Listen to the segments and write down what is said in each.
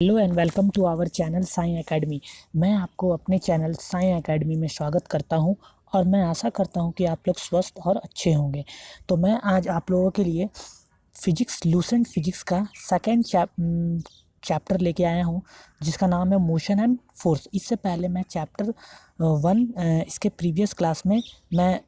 Hello and welcome to our channel Sai academy. मैं आपको अपने चैनल साई एकेडमी में स्वागत करता हूं और मैं आशा करता हूं कि आप लोग स्वस्थ और अच्छे होंगे। तो मैं आज आप लोगों के लिए फिजिक्स लूसेंट फिजिक्स का सेकेंड चैप्टर लेके आया हूं, जिसका नाम है मोशन एंड फोर्स। इससे पहले मैं चैप्टर 1 इसके प्रीवियस क्लास में मैं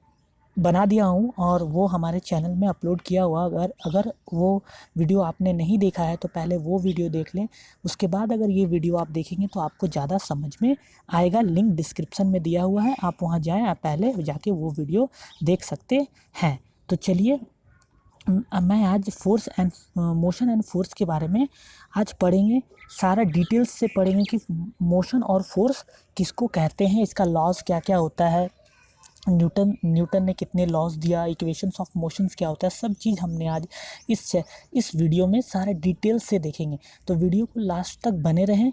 बना दिया हूँ और वो हमारे चैनल में अपलोड किया हुआ। अगर अगर वो वीडियो आपने नहीं देखा है तो पहले वो वीडियो देख लें। उसके बाद अगर ये वीडियो आप देखेंगे तो आपको ज़्यादा समझ में आएगा। लिंक डिस्क्रिप्शन में दिया हुआ है, आप वहाँ जाएं, आप पहले जाके वो वीडियो देख सकते हैं। तो चलिए, मैं आज force and motion and force के बारे में आज पढ़ेंगे। सारा डिटेल्स से पढ़ेंगे कि मोशन और फोर्स किसको कहते हैं, इसका लॉज क्या क्या होता है, न्यूटन ने कितने लॉज दिया, इक्वेशंस ऑफ मोशंस क्या होता है, सब चीज़ हमने आज इस वीडियो में सारे डिटेल्स से देखेंगे। तो वीडियो को लास्ट तक बने रहें,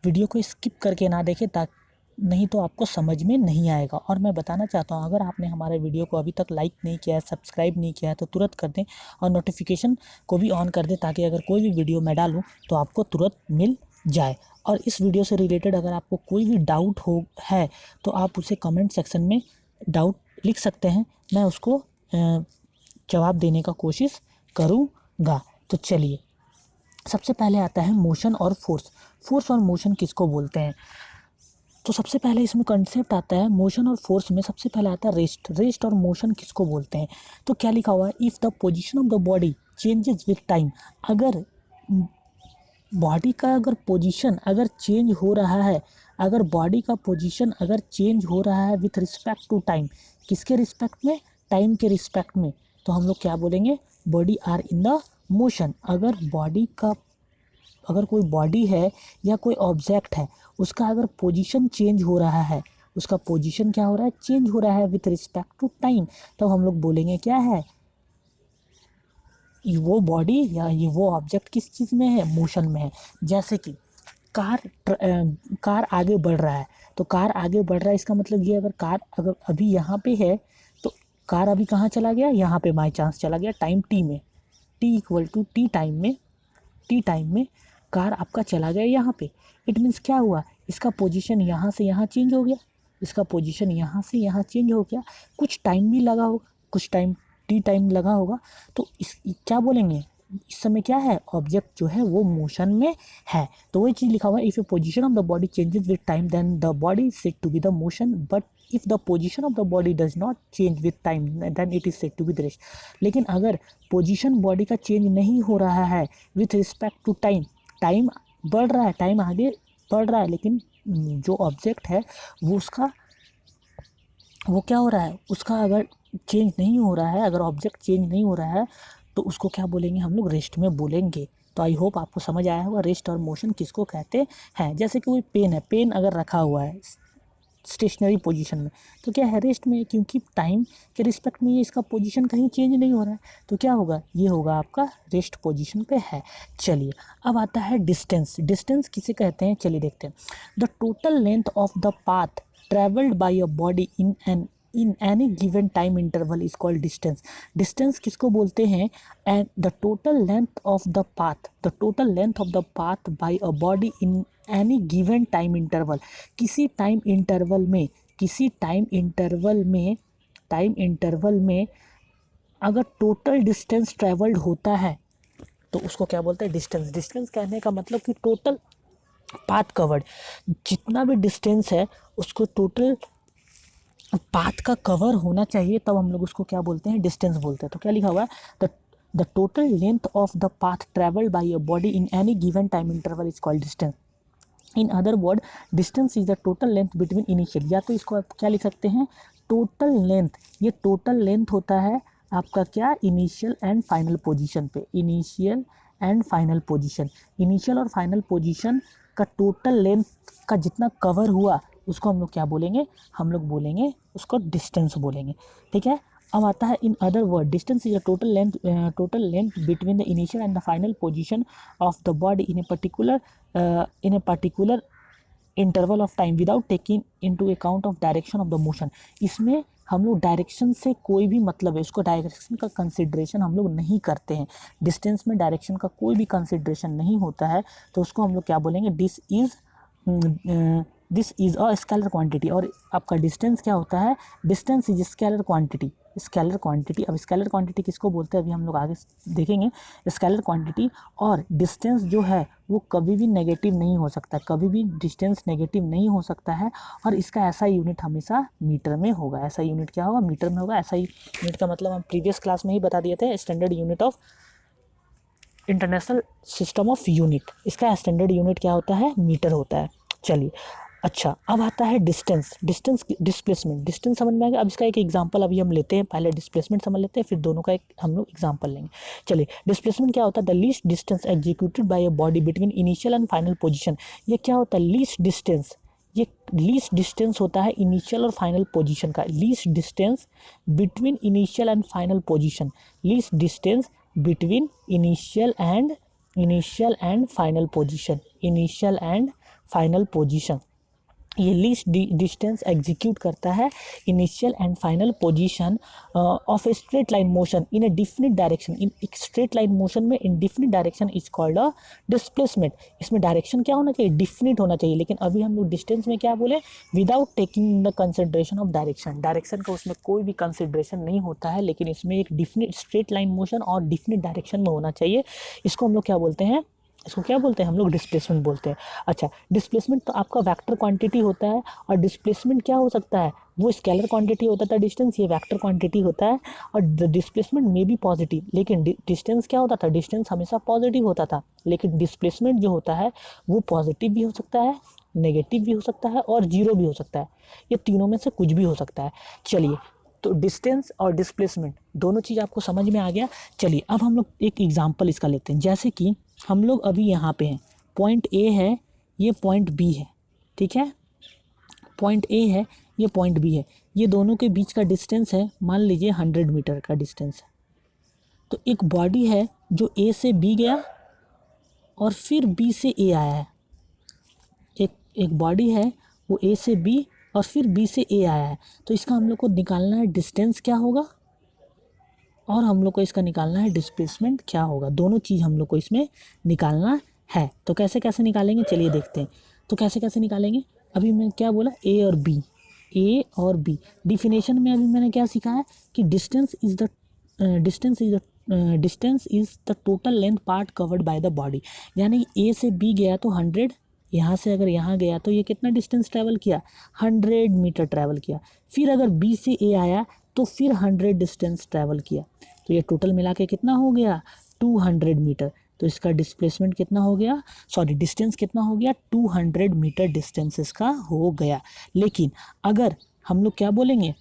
वीडियो को स्किप करके ना देखें, ताकि नहीं तो आपको समझ में नहीं आएगा। और मैं बताना चाहता हूँ, अगर आपने हमारे वीडियो को अभी तक लाइक नहीं किया है, सब्सक्राइब नहीं किया है, तो तुरंत कर दें और नोटिफिकेशन को भी ऑन कर दें, ताकि अगर कोई भी वीडियो मैं डालूँ तो आपको तुरंत मिल जाए। और इस वीडियो से रिलेटेड अगर आपको कोई भी डाउट हो है तो आप उसे कमेंट सेक्शन में डाउट लिख सकते हैं, मैं उसको जवाब देने का कोशिश करूँगा। तो चलिए, सबसे पहले आता है मोशन और फोर्स। फोर्स और मोशन किसको बोलते हैं? तो सबसे पहले इसमें कंसेप्ट आता है मोशन और फोर्स में। सबसे पहले आता है रेस्ट। रेस्ट और मोशन किसको बोलते हैं? तो क्या लिखा हुआ है, if the position of the body changes with time. अगर बॉडी का अगर पोजीशन अगर चेंज हो रहा है, अगर बॉडी का पोजीशन अगर चेंज हो रहा है विथ रिस्पेक्ट टू टाइम, किसके रिस्पेक्ट में? टाइम के रिस्पेक्ट में, तो हम लोग क्या बोलेंगे? Body are in the motion. अगर कोई बॉडी है या कोई ऑब्जेक्ट है, उसका अगर पोजीशन चेंज हो रहा है, उसका पोजीशन क्या हो रहा है? चेंज हो रहा है विथ रिस्पेक्ट टू टाइम, तो हम लोग बोलेंगे क्या है? वो बॉडी या ये वो ऑब्जेक्ट किस चीज़ में है? मोशन में है। जैसे कि कार आगे बढ़ रहा है, तो कार आगे बढ़ रहा है, इसका मतलब ये, अगर अभी यहाँ पे है तो कार अभी कहाँ चला गया? यहाँ पे बाई चांस चला गया टाइम टी में, T equal to T time में कार आपका चला गया यहाँ पे। इट मीन्स क्या हुआ? इसका पोजीशन यहाँ से यहाँ चेंज हो गया, इसका पोजीशन यहाँ से यहाँ चेंज हो गया। कुछ टाइम भी लगा होगा, कुछ टाइम टी टाइम लगा होगा, तो इस क्या बोलेंगे? इस समय क्या है? ऑब्जेक्ट जो है वो मोशन में है। तो वही चीज़ लिखा हुआ है, if a position of the body changes with time then the body is said to be the motion, but if the position of the body does not change with time then it is said to be the rest. लेकिन अगर position body का change नहीं हो रहा है with respect to time, time बढ़ रहा है, टाइम आगे बढ़ रहा है, लेकिन जो ऑब्जेक्ट है वो क्या हो रहा है? उसका अगर चेंज नहीं हो रहा है, अगर ऑब्जेक्ट चेंज नहीं हो रहा है, तो उसको क्या बोलेंगे? हम लोग रेस्ट में बोलेंगे। तो आई होप आपको समझ आया होगा रेस्ट और मोशन किसको कहते हैं। जैसे कि कोई पेन है, पेन अगर रखा हुआ है स्टेशनरी पोजीशन में, तो क्या है? रेस्ट में, क्योंकि टाइम के रिस्पेक्ट में ये इसका पोजीशन कहीं चेंज नहीं हो रहा है, तो क्या होगा? ये होगा आपका रेस्ट पोजीशन पे है। चलिए, अब आता है डिस्टेंस। डिस्टेंस किसे कहते हैं? चलिए देखते हैं। The total length of the path travelled by a body in any given time interval is called distance. Distance किसको बोलते हैं? And the total length of the path by a body in any given time interval. किसी time interval में अगर total distance travelled होता है तो उसको क्या बोलते हैं? डिस्टेंस। डिस्टेंस कहने का मतलब कि टोटल पाथ कवर्ड, जितना भी डिस्टेंस है उसको टोटल पाथ का कवर होना चाहिए, तब हम लोग उसको क्या बोलते हैं? डिस्टेंस बोलते हैं। तो क्या लिखा हुआ है? The total length of the path travelled by a body in any given time interval is called distance. In other word, distance is the total length between initial, या तो इसको आप क्या लिख सकते हैं? Total length. ये टोटल लेंथ होता है आपका क्या? इनिशियल एंड फाइनल पोजीशन पे। इनिशियल और फाइनल पोजीशन का टोटल लेंथ का जितना कवर हुआ उसको हम लोग क्या बोलेंगे? हम लोग बोलेंगे उसको डिस्टेंस बोलेंगे। ठीक है। अब आता है in other word, distance is a total length between the initial and the final position of the body in a particular interval of time without taking into account of direction of the motion. इसमें हम लोग direction से कोई भी मतलब है, उसको direction का कंसिड्रेशन हम लोग नहीं करते हैं। डिस्टेंस में डायरेक्शन का कोई भी कंसिड्रेशन नहीं होता है, तो उसको हम लोग क्या बोलेंगे, this is a scalar quantity. और आपका डिस्टेंस क्या होता है, distance is scalar quantity. Scalar quantity, अब स्केलर क्वांटिटी किसको बोलते हैं अभी हम लोग आगे देखेंगे। स्केलर क्वांटिटी और डिस्टेंस जो है वो कभी भी नेगेटिव नहीं हो सकता, कभी भी डिस्टेंस नेगेटिव नहीं हो सकता है। और इसका ऐसा यूनिट हमेशा मीटर में होगा। ऐसा यूनिट क्या होगा, मीटर में होगा। ऐसा यूनिट का मतलब हम प्रीवियस क्लास में ही बता दिए थे, standard unit of international system of unit. इसका स्टैंडर्ड यूनिट क्या होता है, मीटर होता है। चलिए, अच्छा अब आता है डिस्टेंस। डिस्प्लेसमेंट, डिस्टेंस समझ में आ गया। अब इसका एक एग्जांपल अभी हम लेते हैं, पहले डिस्प्लेसमेंट समझ लेते हैं, फिर दोनों का एक हम लोग एग्जांपल लेंगे। चलिए, डिस्प्लेसमेंट क्या होता है, the least distance executed by a body between initial and final position. ये क्या होता है, लीस्ट डिस्टेंस। ये लीस्ट डिस्टेंस होता है इनिशियल और फाइनल पोजीशन का। Least distance between initial and final position, least distance between initial and final position, initial and final position. ये लीस्ट डिस्टेंस एग्जीक्यूट करता है initial and final position of A straight line motion in A definite direction. इन एक straight line motion में in definite direction is called a displacement. इसमें direction क्या होना चाहिए, definite होना चाहिए। लेकिन अभी हम लोग डिस्टेंस में क्या बोले, without taking the consideration of direction. Direction का उसमें कोई भी कंसिडरेशन नहीं होता है, लेकिन इसमें एक डिफिनिट स्ट्रेट लाइन मोशन और डिफिनिट डायरेक्शन में होना चाहिए। इसको हम लोग क्या बोलते हैं, इसको क्या बोलते हैं हम लोग, डिस्प्लेसमेंट बोलते हैं। अच्छा, डिस्प्लेसमेंट तो आपका वेक्टर क्वांटिटी होता है, और डिस्प्लेसमेंट क्या हो सकता है, वो स्केलर क्वांटिटी होता था डिस्टेंस, ये वेक्टर क्वांटिटी होता है। और डिस्प्लेसमेंट में भी पॉजिटिव, लेकिन डिस्टेंस क्या होता था, डिस्टेंस हमेशा पॉजिटिव होता था। लेकिन डिस्प्लेसमेंट जो होता है वो पॉजिटिव भी हो सकता है, नेगेटिव भी हो सकता है, और जीरो भी हो सकता है। ये तीनों में से कुछ भी हो सकता है। चलिए, तो डिस्टेंस और डिस्प्लेसमेंट दोनों चीज़ आपको समझ में आ गया। चलिए, अब हम लोग एक एग्जांपल इसका लेते हैं। जैसे कि हम लोग अभी यहाँ पे हैं, पॉइंट ए है, ये पॉइंट बी है, ठीक है। पॉइंट ए है, ये पॉइंट बी है, ये दोनों के बीच का डिस्टेंस है, मान लीजिए 100 मीटर का डिस्टेंस है। तो एक बॉडी है जो ए से बी गया और फिर बी से ए आया है। एक बॉडी है वो ए से बी और फिर बी से ए आया है। तो इसका हम लोग को निकालना है डिस्टेंस क्या होगा, और हम लोग को इसका निकालना है डिस्प्लेसमेंट क्या होगा। दोनों चीज़ हम लोग को इसमें निकालना है। तो कैसे कैसे निकालेंगे, चलिए देखते हैं। तो कैसे कैसे निकालेंगे, अभी मैं क्या बोला, ए और बी, ए और बी। डिफिनेशन में अभी मैंने क्या सीखा है कि distance is the total length part covered by the body. यानी ए से बी गया तो 100, यहाँ से अगर यहाँ गया तो ये कितना डिस्टेंस ट्रैवल किया, 100 मीटर ट्रैवल किया। फिर अगर बी से ए आया तो फिर 100 डिस्टेंस ट्रैवल किया। तो ये टोटल मिला के कितना हो गया, 200 मीटर। तो इसका डिस्प्लेसमेंट कितना हो गया, सॉरी डिस्टेंस कितना हो गया, 200 मीटर डिस्टेंस इसका हो गया। लेकिन अगर हम लोग क्या बोलेंगे,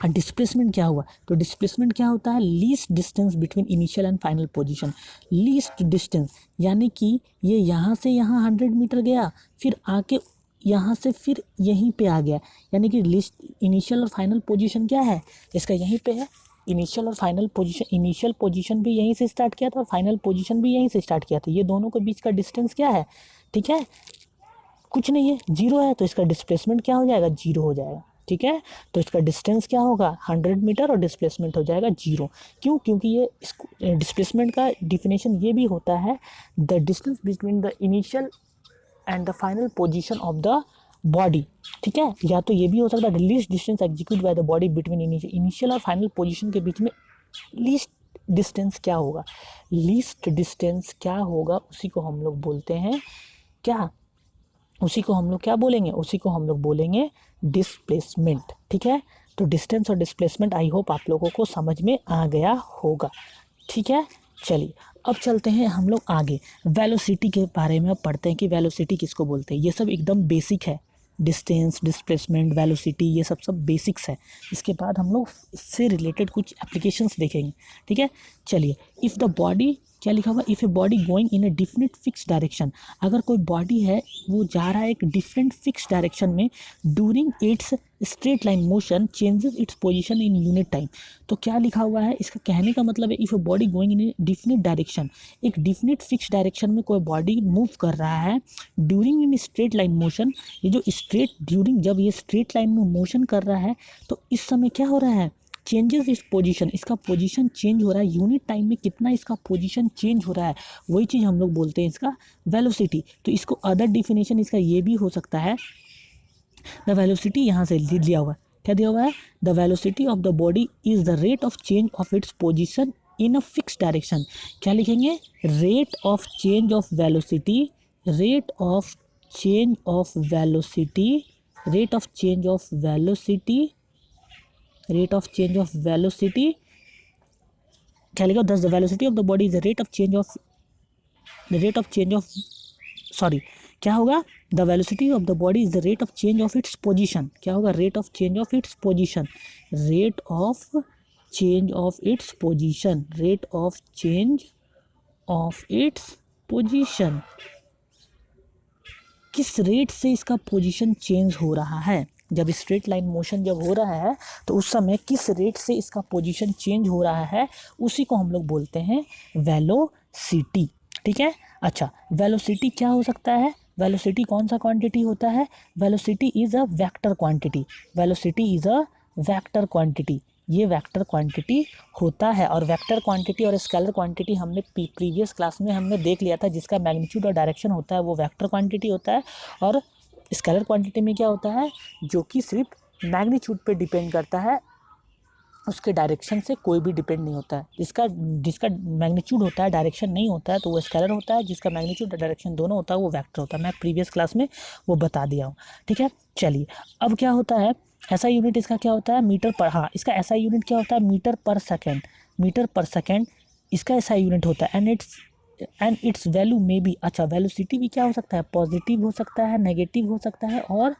डिस्प्लेसमेंट क्या हुआ, तो डिस्प्लेसमेंट क्या होता है, least distance between initial and final position. Least distance यानी कि ये यहाँ से यहाँ 100 मीटर गया, फिर आके यहाँ से फिर यहीं पे आ गया। यानी कि लिस्ट इनिशियल और फाइनल पोजीशन क्या है इसका, यहीं पे है। इनिशियल और फाइनल पोजीशन, इनिशियल पोजीशन भी यहीं से स्टार्ट किया था और फाइनल पोजीशन भी यहीं से स्टार्ट किया था। ये दोनों के बीच का डिस्टेंस क्या है, ठीक है, कुछ नहीं है, जीरो है। तो इसका डिस्प्लेसमेंट क्या हो जाएगा, जीरो हो जाएगा, ठीक है। तो इसका डिस्टेंस क्या होगा, 100 मीटर, और डिस्प्लेसमेंट हो जाएगा जीरो। क्यों, क्योंकि ये डिस्प्लेसमेंट का डिफिनेशन ये भी होता है, the distance between the initial and the final position of the body, ठीक है। या तो ये भी हो सकता है least distance execute by the body between initial और फाइनल पोजीशन के बीच में लीस्ट डिस्टेंस क्या होगा, लीस्ट डिस्टेंस क्या होगा उसी को हम लोग बोलते हैं क्या, उसी को हम लोग क्या बोलेंगे, उसी को हम लोग बोलेंगे डिस्प्लेसमेंट, ठीक है। तो डिस्टेंस और डिस्प्लेसमेंट आई होप आप लोगों को समझ में आ गया होगा, ठीक है। चलिए, अब चलते हैं हम लोग आगे, वेलोसिटी के बारे में अब पढ़ते हैं कि वेलोसिटी किसको बोलते हैं। ये सब एकदम बेसिक है, डिस्टेंस, डिस्प्लेसमेंट, वेलोसिटी, ये सब बेसिक्स है। इसके बाद हम लोग इससे रिलेटेड कुछ एप्लीकेशंस देखेंगे, ठीक है। चलिए, इफ़ द बॉडी क्या लिखा हुआ, if a body going in a different fix direction, अगर कोई बॉडी है वो जा रहा है एक डिफरेंट फिक्स डायरेक्शन में, during its straight line motion changes its position in unit time. तो क्या लिखा हुआ है, इसका कहने का मतलब है if a body going in A definite direction, एक डिफिनिट फिक्स डायरेक्शन में कोई बॉडी मूव कर रहा है during in straight line motion, ये जो स्ट्रेट ड्यूरिंग, जब ये स्ट्रेट लाइन में मोशन कर रहा है तो इस समय क्या हो रहा है, चेंजेस इस पोजीशन, इसका पोजीशन चेंज हो रहा है यूनिट टाइम में, कितना इसका पोजीशन चेंज हो रहा है, वही चीज़ हम लोग बोलते हैं इसका वेलोसिटी। तो इसको अदर डिफिनेशन इसका ये भी हो सकता है, द वेलोसिटी यहाँ से लिया हुआ है, क्या दिया हुआ है, the velocity of the body is the rate of change of its position in a fix direction. क्या लिखेंगे, rate of change of velocity, rate of change of velocity, rate of change of velocity, rate of change of velocity, क्या लिखा, दस the velocity of the body is the rate of change of, the rate of change of, sorry क्या होगा, the velocity of the body is the rate of change of its position, क्या होगा, rate of change of its position, rate of change of its position, rate of change of its position, किस rate से इसका position change हो रहा है, जब straight line motion जब हो रहा है तो उस समय किस रेट से इसका पोजीशन चेंज हो रहा है, उसी को हम लोग बोलते हैं वेलोसिटी। ठीक है, अच्छा वेलोसिटी क्या हो सकता है, वेलोसिटी कौन सा क्वांटिटी होता है, velocity is a vector quantity, velocity is a vector quantity, ये वेक्टर क्वांटिटी होता है। और वेक्टर क्वांटिटी और स्केलर क्वांटिटी हमने प्रीवियस क्लास में हमने देख लिया था, जिसका मैग्नीट्यूड और डायरेक्शन होता है वो वेक्टर क्वांटिटी होता है, और स्केलर क्वांटिटी में क्या होता है, जो कि सिर्फ मैग्नीट्यूड पे डिपेंड करता है, उसके डायरेक्शन से कोई भी डिपेंड नहीं होता है, जिसका जिसका मैग्नीट्यूड होता है डायरेक्शन नहीं होता है तो वो स्केलर होता है, जिसका मैग्नीट्यूड और डायरेक्शन दोनों होता है वो वेक्टर होता है, मैं प्रीवियस क्लास में वो बता दिया हूँ। ठीक है, चलिए अब क्या होता है, ऐसा यूनिट इसका क्या होता है, मीटर पर, हाँ इसका ऐसा यूनिट क्या होता है, मीटर पर सेकेंड, मीटर पर सेकेंड इसका ऐसा यूनिट होता है, एंड इट्स वैल्यू में भी, अच्छा वेलोसिटी भी क्या हो सकता है, पॉजिटिव हो सकता है, नेगेटिव हो सकता है और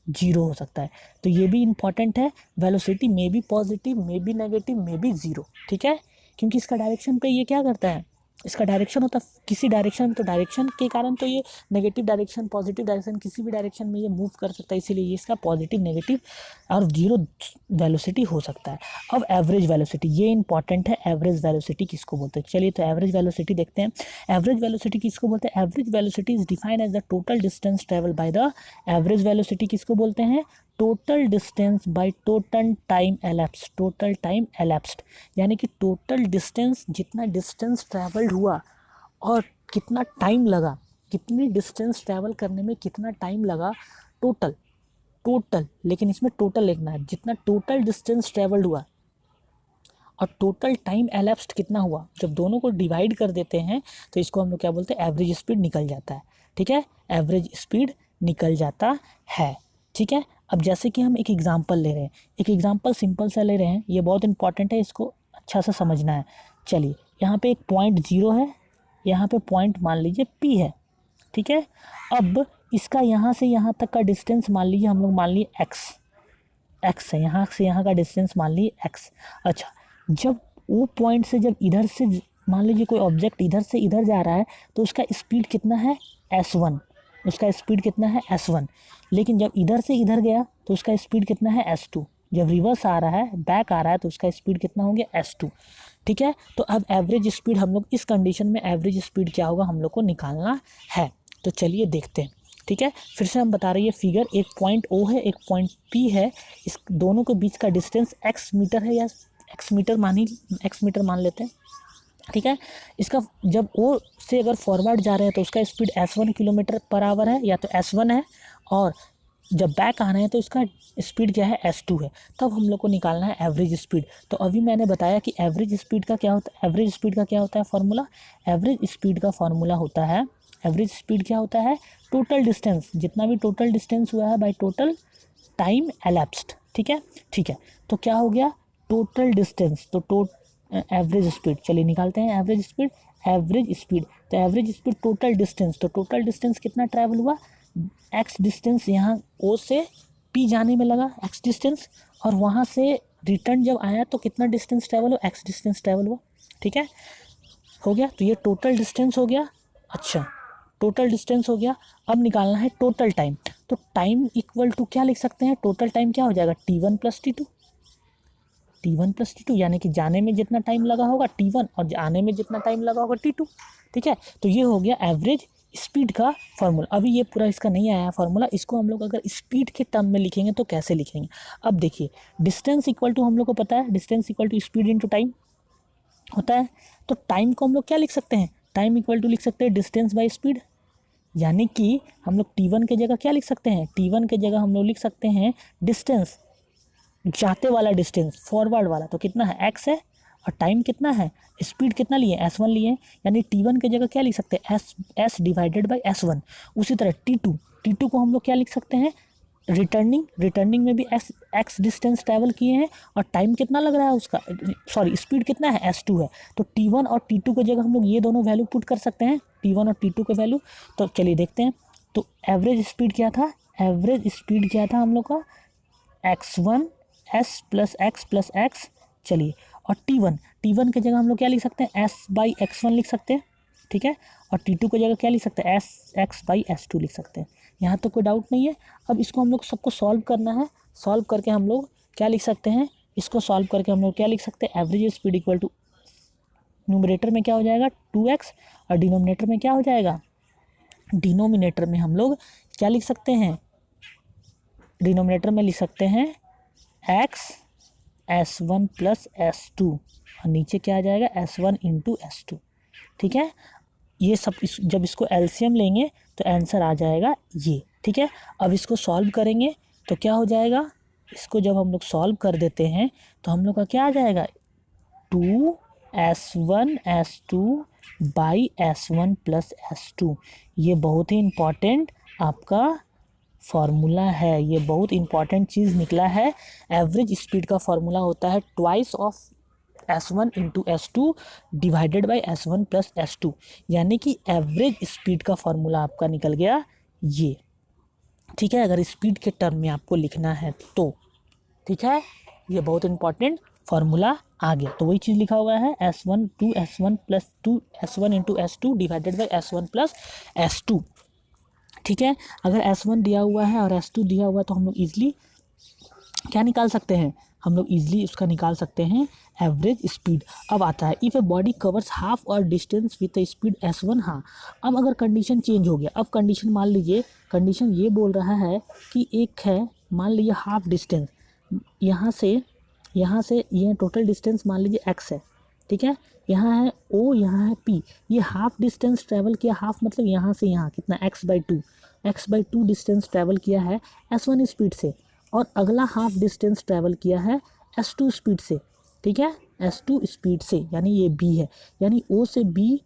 जीरो हो सकता है, तो ये भी इंपॉर्टेंट है, वेलोसिटी में भी पॉजिटिव, में भी नेगेटिव, में भी जीरो। ठीक है, क्योंकि इसका डायरेक्शन पे ये क्या करता है, इसका डायरेक्शन होता है किसी डायरेक्शन में, तो डायरेक्शन के कारण तो ये नेगेटिव डायरेक्शन, पॉजिटिव डायरेक्शन, किसी भी डायरेक्शन में ये मूव कर सकता है, इसीलिए ये इसका पॉजिटिव, नेगेटिव और जीरो वेलोसिटी हो सकता है। अब एवरेज वेलोसिटी, ये इंपॉर्टेंट है, एवरेज वेलोसिटी किसको बोलते हैं, चलिए तो एवरेज वेलोसिटी देखते हैं। एवरेज वेलोसिटी किसको बोलते हैं, average velocity is defined as the total distance travel by the, average velocity किसको बोलते हैं, total distance by total time elapsed, total time elapsed, यानी कि टोटल डिस्टेंस, जितना डिस्टेंस ट्रैवल्ड हुआ और कितना टाइम लगा, कितनी डिस्टेंस ट्रैवल करने में कितना टाइम लगा, टोटल, टोटल, लेकिन इसमें टोटल लिखना है, जितना टोटल डिस्टेंस ट्रैवल्ड हुआ और टोटल टाइम एलैप्स्ड कितना हुआ, जब दोनों को डिवाइड कर देते हैं तो इसको हम लोग क्या बोलते हैं, एवरेज स्पीड निकल जाता है। ठीक है, एवरेज स्पीड निकल जाता है। ठीक है, अब जैसे कि हम एक एग्जांपल ले रहे हैं, एक एग्जांपल सिंपल सा ले रहे हैं, ये बहुत इंपॉर्टेंट है, इसको अच्छा से समझना है। चलिए यहाँ पे एक पॉइंट जीरो है, यहाँ पे पॉइंट मान लीजिए पी है। ठीक है, अब इसका यहाँ से यहाँ तक का डिस्टेंस मान लीजिए, हम लोग मान लिए एक्स है, यहाँ से यहाँ का डिस्टेंस मान लीजिए एक्स। अच्छा, जब वो पॉइंट से जब इधर से मान लीजिए कोई ऑब्जेक्ट इधर से इधर जा रहा है तो उसका स्पीड कितना है, s1, उसका स्पीड कितना है s1, लेकिन जब इधर से इधर गया तो उसका स्पीड कितना है s2, जब रिवर्स आ रहा है, बैक आ रहा है तो उसका स्पीड कितना हो गया s2। ठीक है, तो अब एवरेज स्पीड हम लोग इस कंडीशन में एवरेज स्पीड क्या होगा हम लोग को निकालना है, तो चलिए देखते हैं। ठीक है, फिर से हम बता रही है फिगर, एक पॉइंट ओ है, एक पॉइंट पी है, इस दोनों के बीच का डिस्टेंस x मीटर है, या x मीटर मान लेते हैं। ठीक है, इसका जब ओ से अगर फॉरवर्ड जा रहे हैं तो उसका speed s1 kilometre per hour है, या तो s1 है, और जब बैक आ रहे हैं तो इसका स्पीड क्या है, s2 है। तब हम लोग को निकालना है एवरेज स्पीड। तो अभी मैंने बताया कि एवरेज स्पीड का क्या होता है, एवरेज स्पीड का क्या होता है फॉर्मूला, एवरेज स्पीड का फॉर्मूला होता है, एवरेज स्पीड क्या होता है, टोटल डिस्टेंस, जितना भी टोटल डिस्टेंस हुआ है बाय टोटल टाइम एलैप्स्ड। ठीक है, ठीक है, तो क्या हो गया, टोटल डिस्टेंस, तो एवरेज स्पीड, चलिए निकालते हैं एवरेज स्पीड, एवरेज स्पीड, तो एवरेज स्पीड टोटल डिस्टेंस, तो टोटल डिस्टेंस कितना ट्रैवल हुआ, एक्स डिस्टेंस यहाँ ओ से पी जाने में लगा एक्स डिस्टेंस, और वहाँ से रिटर्न जब आया तो कितना डिस्टेंस ट्रैवल हुआ, एक्स डिस्टेंस ट्रैवल हुआ। ठीक है, हो गया। तो ये टोटल डिस्टेंस हो गया। अच्छा, टोटल डिस्टेंस हो गया। अब निकालना है टोटल टाइम। तो टाइम इक्वल टू क्या लिख सकते हैं, टोटल टाइम क्या हो जाएगा, T1 + T2। T1 + T2 यानी कि जाने में जितना टाइम लगा होगा T1 और आने में जितना टाइम लगा होगा T2। ठीक है, तो ये हो गया एवरेज स्पीड का फार्मूला। अभी ये पूरा इसका नहीं आया फार्मूला, इसको हम लोग अगर स्पीड के टर्म में लिखेंगे तो कैसे लिखेंगे। अब देखिए, डिस्टेंस इक्वल टू हम लोग को पता है, distance equal to speed into time होता है। तो टाइम को हम लोग क्या लिख सकते हैं, टाइम इक्वल टू लिख सकते हैं डिस्टेंस बाई स्पीड। यानी कि हम लोग T1 के जगह क्या लिख सकते हैं, T1 के जगह हम लोग लिख सकते हैं डिस्टेंस, जाते वाला डिस्टेंस, फॉरवर्ड वाला, तो कितना है x है, और टाइम कितना है, स्पीड कितना लिए S1 लिए, यानी T1 के जगह क्या लिख सकते हैं, S डिवाइडेड बाई S1। उसी तरह T2 को हम लोग क्या लिख सकते हैं, रिटर्निंग में भी x डिस्टेंस ट्रैवल किए हैं और टाइम कितना लग रहा है उसका, सॉरी स्पीड कितना है, S2 है। तो T1 और T2 की जगह हम लोग ये दोनों वैल्यू पुट कर सकते हैं, T1 और T2 के वैल्यू। तो चलिए देखते हैं। तो एवरेज स्पीड क्या था, एवरेज स्पीड क्या था हम लोग का, x1 s प्लस x। चलिए, और T1 की जगह हम लोग क्या लिख सकते हैं, S/x1 लिख सकते हैं। ठीक है, और T2 की जगह क्या लिख सकते हैं, SX/S2 लिख सकते हैं। यहाँ तो कोई डाउट नहीं है। अब इसको हम लोग सबको सॉल्व करना है। सॉल्व करके हम लोग क्या लिख सकते हैं, इसको सॉल्व करके हम लोग क्या लिख सकते हैं, average speed equal to numerator में क्या हो जाएगा 2x, और डिनोमिनेटर में क्या हो जाएगा, डिनोमिनेटर में हम लोग क्या लिख सकते हैं, डिनोमिनेटर में लिख सकते हैं x S1 + S2, और नीचे क्या आ जाएगा, S1 × S2। ठीक है, ये सब जब इसको एलसीएम लेंगे तो आंसर आ जाएगा ये। ठीक है, अब इसको सॉल्व करेंगे तो क्या हो जाएगा, इसको जब हम लोग सॉल्व कर देते हैं तो हम लोग का क्या आ जाएगा, 2S1S2/S1 + S2। ये बहुत ही इम्पॉर्टेंट आपका फार्मूला है, ये बहुत इंपॉर्टेंट चीज़ निकला है। एवरेज स्पीड का फार्मूला होता है twice of S1 × S2 divided by S1 + S2, यानी कि एवरेज स्पीड का फार्मूला आपका निकल गया ये। ठीक है, अगर स्पीड के टर्म में आपको लिखना है तो। ठीक है, ये बहुत इंपॉर्टेंट फार्मूला आ गया। तो वही चीज़ लिखा हुआ है, S1 × S1 + S2 divided by S1 + S2। ठीक है, अगर S1 दिया हुआ है और S2 दिया हुआ है तो हम लोग ईजिली क्या निकाल सकते हैं, हम लोग ईजिली उसका निकाल सकते हैं एवरेज स्पीड। अब आता है, if a body covers half और distance with a speed S1। हाँ, अब अगर कंडीशन चेंज हो गया, अब कंडीशन मान लीजिए, कंडीशन ये बोल रहा है कि एक है, मान लीजिए हाफ डिस्टेंस, यहाँ से ये टोटल डिस्टेंस मान लीजिए x है। ठीक है, यहाँ है O, यहाँ है P, ये हाफ डिस्टेंस ट्रैवल किया, हाफ मतलब यहाँ से यहाँ कितना, x/2 डिस्टेंस ट्रैवल किया है S1 स्पीड से, और अगला हाफ डिस्टेंस ट्रैवल किया है S2 स्पीड से। ठीक है, S2 स्पीड से, यानी ये B है, यानी O से B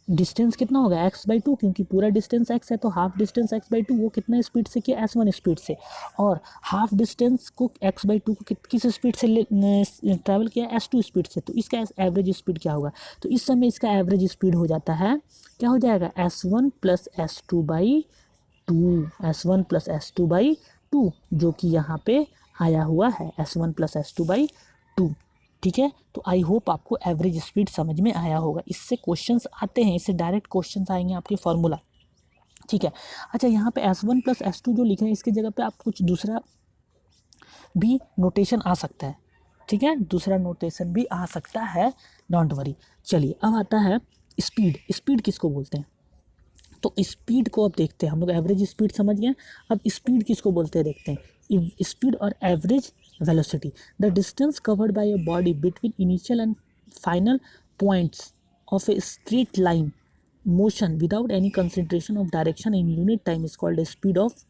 डिस्टेंस कितना होगा, x/2, क्योंकि पूरा डिस्टेंस x है तो हाफ डिस्टेंस x/2, वो कितना स्पीड से किया, S1 स्पीड से, और हाफ डिस्टेंस को x/2 को किस स्पीड से ट्रैवल किया, S2 स्पीड से। तो इसका एवरेज स्पीड क्या होगा, तो इस समय इसका एवरेज स्पीड हो जाता है, क्या हो जाएगा, S1 + S2/2, S1 + S2/2, जो कि यहाँ पे आया हुआ है S1 + S2/2। ठीक है, तो आई होप आपको एवरेज स्पीड समझ में आया होगा। इससे क्वेश्चंस आते हैं, इससे डायरेक्ट क्वेश्चंस आएंगे आपके फार्मूला। ठीक है, अच्छा यहाँ पे S1 + S2 जो लिखे हैं, इसके जगह पे आप कुछ दूसरा भी नोटेशन आ सकता है। ठीक है, दूसरा नोटेशन भी आ सकता है, डोंट वरी। चलिए, अब आता है स्पीड किसको बोलते हैं, तो स्पीड को अब देखते हैं। हम लोग एवरेज स्पीड समझ गए, अब स्पीड किसको बोलते हैं देखते हैं। स्पीड और average velocity, the distance covered by a body between initial and final points of A straight line motion without any consideration of direction in unit time is called a speed of